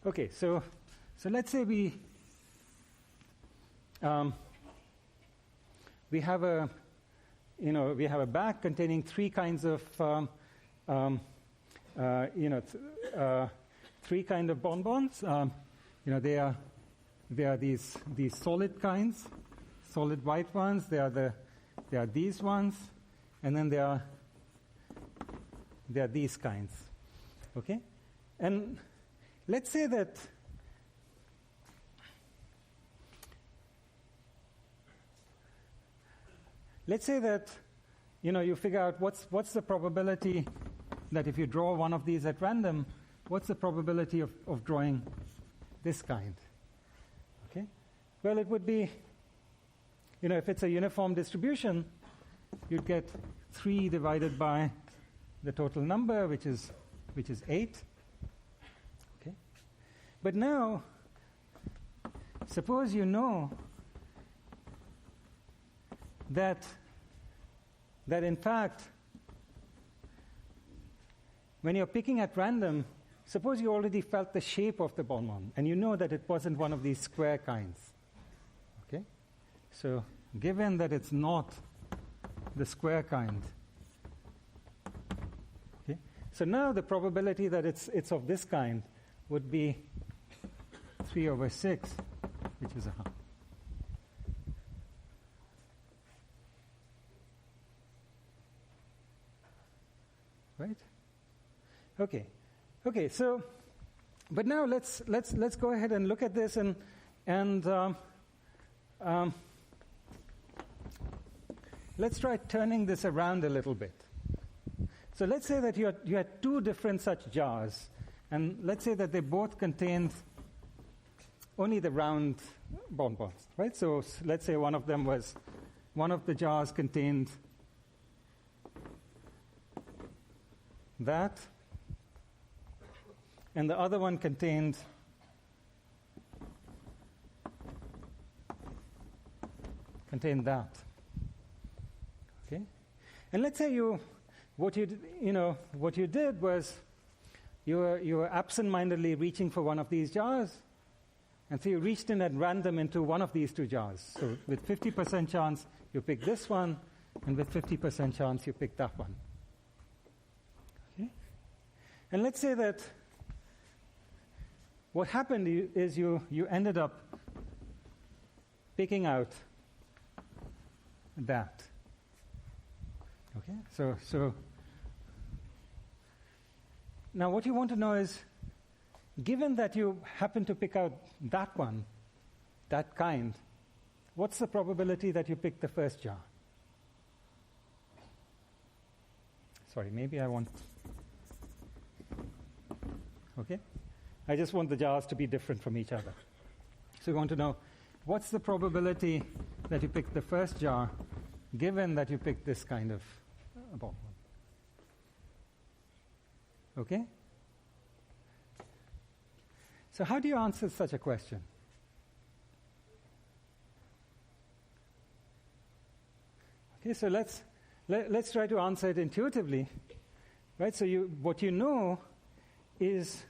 Okay, so let's say we have a bag containing 3 kinds of 3 kind of bonbons. They are these solid kinds, solid white ones. There are these ones, and then there are these kinds. Okay, and let's say that you figure out what's the probability that if you draw one of these at random, what's the probability of drawing this kind? Okay, well, it would be, if it's a uniform distribution, you'd get 3 divided by the total number, which is 8. But now, suppose you know that in fact, when you're picking at random, suppose you already felt the shape of the bonbon, and you know that it wasn't one of these square kinds. Okay? So, given that it's not the square kind, okay? So now the probability that it's of this kind would be 3 over 6, which is a half. Right? Okay. So, but now let's go ahead and look at this and let's try turning this around a little bit. So let's say that you had 2 different such jars, and let's say that they both contained only the round bonbons, right? So let's say one of the jars contained that, and the other one contained that. And let's say what you did was you were absent-mindedly reaching for one of these jars, and so you reached in at random into one of these two jars. So with 50% chance, you pick this one, and with 50% chance, you pick that one. Okay? And let's say that what happened is you ended up picking out that. Okay? So now what you want to know is, given that you happen to pick out that one, that kind, what's the probability that you pick the first jar? Sorry, maybe I want... Okay? I just want the jars to be different from each other. So we want to know, what's the probability that you pick the first jar, given that you pick this kind of bottle? Okay? So how do you answer such a question? Okay, so let's try to answer it intuitively, right? So what you know is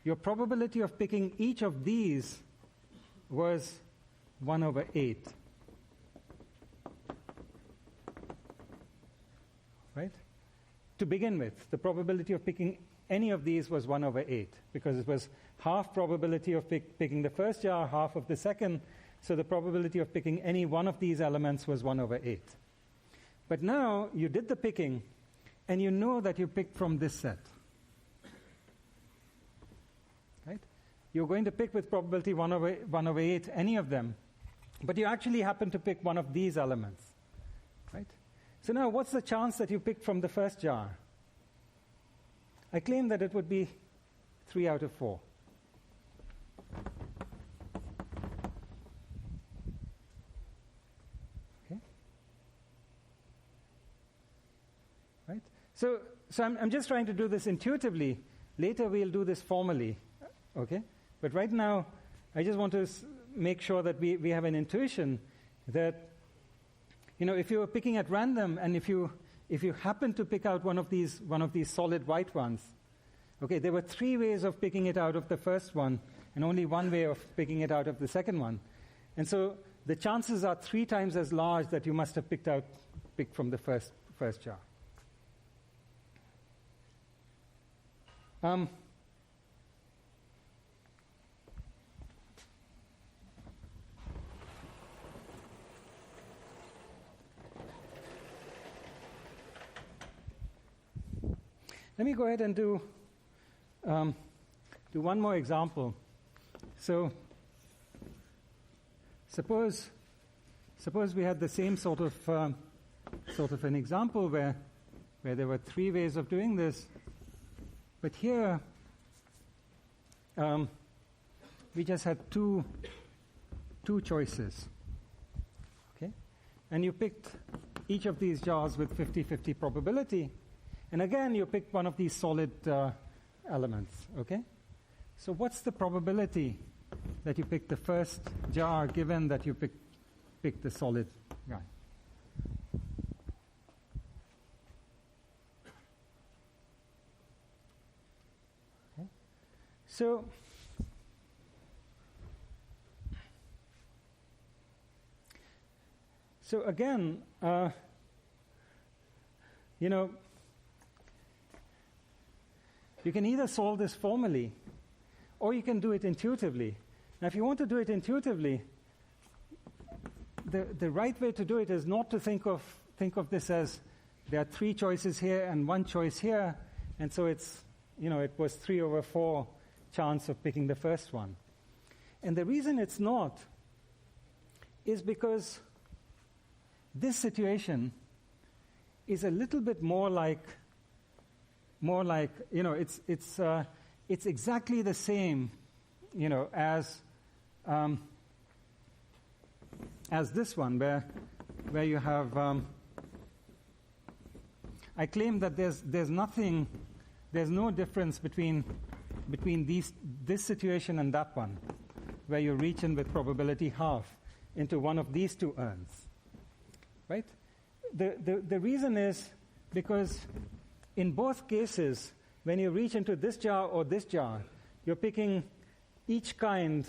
your probability of picking each of these was 1/8. Right? To begin with, the probability of picking any of these was 1/8, because it was half probability of picking the first jar, half of the second, so the probability of picking any one of these elements was 1/8. But now you did the picking, and you know that you picked from this set. Right? You're going to pick with probability 1/8 any of them, but you actually happen to pick one of these elements. Right? So now, what's the chance that you picked from the first jar? I claim that it would be 3 out of 4. Okay? Right? So I'm just trying to do this intuitively. Later we'll do this formally. Okay? But right now, I just want to make sure that we have an intuition that, if you were picking at random, and if you happen to pick out one of these solid white ones, okay, there were 3 ways of picking it out of the first one, and only 1 way of picking it out of the second one. And so the chances are 3 times as large that you must have picked from the first jar. Let me go ahead and do one more example. So suppose we had the same sort of an example where there were 3 ways of doing this, but here we just had two choices. Okay, and you picked each of these jars with 50-50 probability. And again, you picked one of these solid elements, okay? So what's the probability that you pick the first jar, given that you picked the solid guy? Okay. So again, you can either solve this formally, or you can do it intuitively. Now, if you want to do it intuitively, the right way to do it is not to think of this as there are 3 choices here and 1 choice here, and so it was 3/4 chance of picking the first one. And the reason it's not is because this situation is a little bit more like it's exactly the same, as this one, where you have. I claim that there's no difference between this situation and that one. where you reach in with probability half into one of these two urns, right? The reason is because in both cases, when you reach into this jar or this jar, you're picking each kind,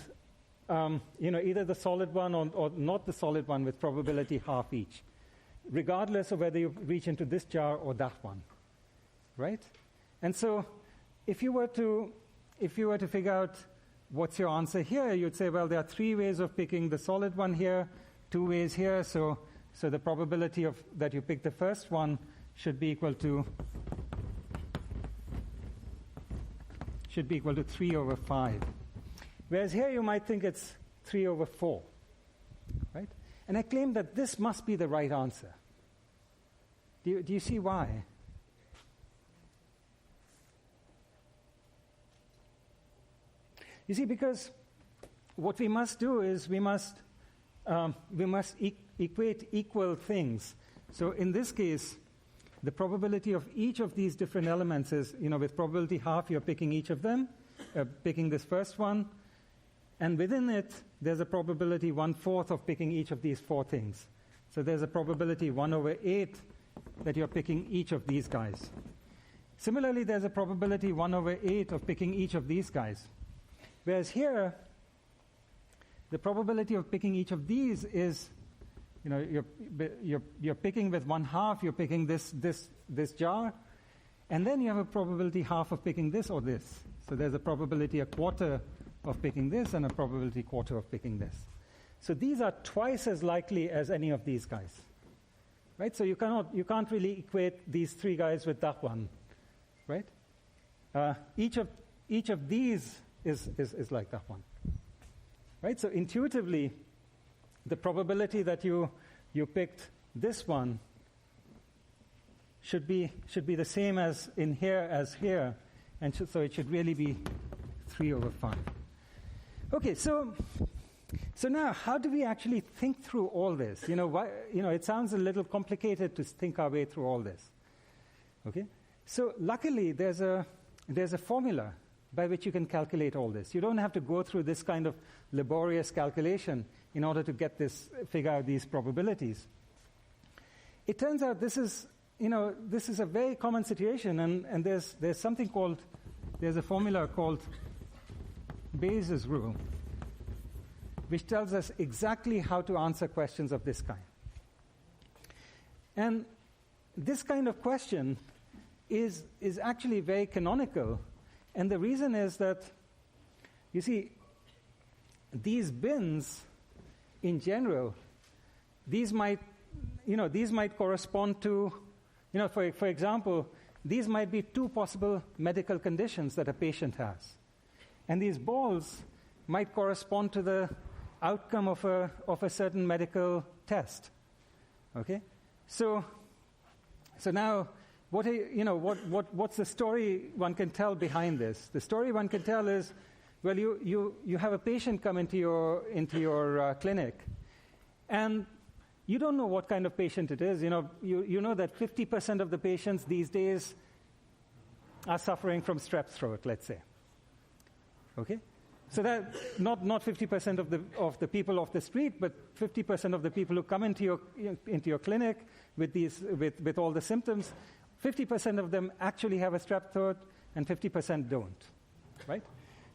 either the solid one or not the solid one with probability half each, regardless of whether you reach into this jar or that one, right? And so if you were to figure out what's your answer here, you'd say, well, there are 3 ways of picking the solid one here, 2 ways here, so the probability of that you pick the first one should be equal to 3 over 5. Whereas here you might think it's 3 over 4, right? And I claim that this must be the right answer. Do you see why? You see, because what we must do is we must equate equal things. So in this case, the probability of each of these different elements is, with probability half, you're picking each of them, picking this first one, and within it, there's a probability 1/4 of picking each of these 4 things. So there's a probability 1 over 8 that you're picking each of these guys. Similarly, there's a probability 1 over 8 of picking each of these guys. Whereas here, the probability of picking each of these is, you're picking with 1/2, you're picking this jar, and then you have a probability half of picking this or this. So there's a probability 1/4 of picking this and a probability 1/4 of picking this. So these are twice as likely as any of these guys, right? So you can't really equate these 3 guys with that one, right? Each of these is like that one, right? So intuitively, the probability that you picked this one should be the same as in here as here, and so it should really be 3 over 5. Okay, so now how do we actually think through all this? It sounds a little complicated to think our way through all this. Okay, so luckily there's a formula by which you can calculate all this. You don't have to go through this kind of laborious calculation in order to figure out these probabilities. It turns out this is a very common situation, and there's a formula called Bayes' rule, which tells us exactly how to answer questions of this kind. And this kind of question is actually very canonical. And the reason is that, you see, these bins, in general, these might correspond to, for example, these might be 2 possible medical conditions that a patient has. And these balls might correspond to the outcome of a certain medical test. Okay? So now, what's the story one can tell behind this? The story one can tell is, well, you have a patient come into your clinic, and you don't know what kind of patient it is. You know that 50% of the patients these days are suffering from strep throat, let's say. Okay, so that not 50% of the people off the street, but 50% of the people who come into your clinic with all the symptoms. 50% of them actually have a strep throat, and 50% don't, right?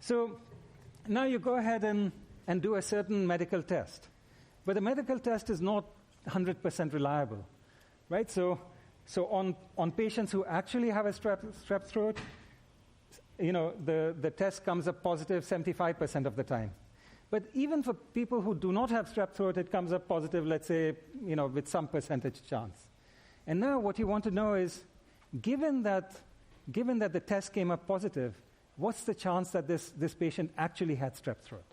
So now you go ahead and do a certain medical test. But the medical test is not 100% reliable, right? So on patients who actually have a strep throat, the test comes up positive 75% of the time. But even for people who do not have strep throat, it comes up positive, let's say, with some percentage chance. And now what you want to know is, given that the test came up positive, what's the chance that this patient actually had strep throat?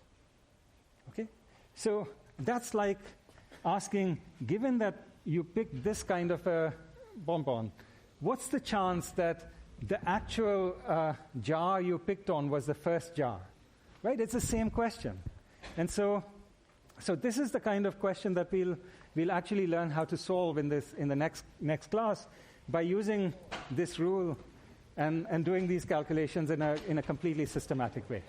Okay? So that's like asking, given that you picked this kind of a bonbon, what's the chance that the actual jar you picked on was the first jar? Right? It's the same question. And so this is the kind of question that we'll actually learn how to solve in the next class by using this rule and doing these calculations in a completely systematic way.